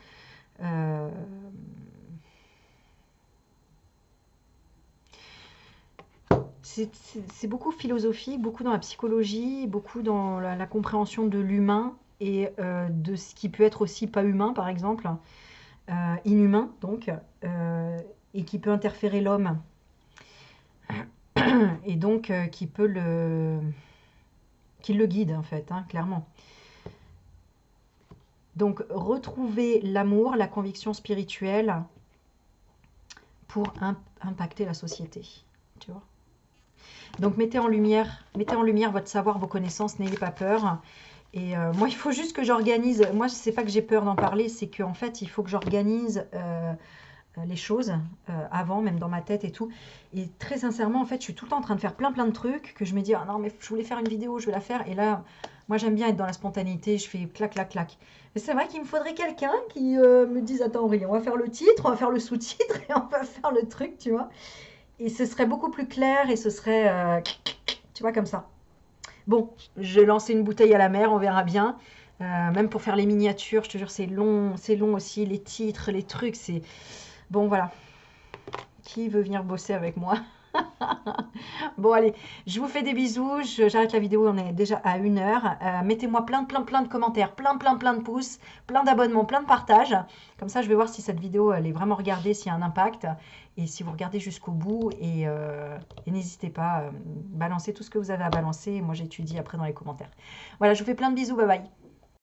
C'est beaucoup philosophie, beaucoup dans la psychologie, beaucoup dans la compréhension de l'humain et de ce qui peut être aussi pas humain, par exemple, inhumain, donc, et qui peut interférer l'homme, et donc qui le guide, en fait, hein, clairement. Donc, retrouver l'amour, la conviction spirituelle pour impacter la société, tu vois. Donc mettez en lumière votre savoir, vos connaissances, n'ayez pas peur. Et moi, il faut juste que j'organise. Moi, c'est pas que j'ai peur d'en parler, c'est qu'en fait, il faut que j'organise les choses avant, même dans ma tête et tout. Et très sincèrement, en fait, je suis tout le temps en train de faire plein de trucs que je me dis, ah non, mais je voulais faire une vidéo, je vais la faire. Et là, moi, j'aime bien être dans la spontanéité, je fais clac, clac, clac. Mais c'est vrai qu'il me faudrait quelqu'un qui me dise, attends, Aurélie, on va faire le titre, on va faire le sous-titre et on va faire le truc, tu vois. Et ce serait beaucoup plus clair et ce serait, tu vois, comme ça. Bon, je lançais une bouteille à la mer, on verra bien. Même pour faire les miniatures, je te jure, c'est long aussi, les titres, les trucs, c'est... Bon, voilà. Qui veut venir bosser avec moi? Bon, allez, je vous fais des bisous. J'arrête la vidéo, on est déjà à 1 heure. Mettez-moi plein de commentaires, plein de pouces, plein d'abonnements, plein de partages. Comme ça, je vais voir si cette vidéo, elle est vraiment regardée, s'il y a un impact. Et si vous regardez jusqu'au bout. Et n'hésitez pas, balancez tout ce que vous avez à balancer. Moi, j'étudie après dans les commentaires. Voilà, je vous fais plein de bisous. Bye bye.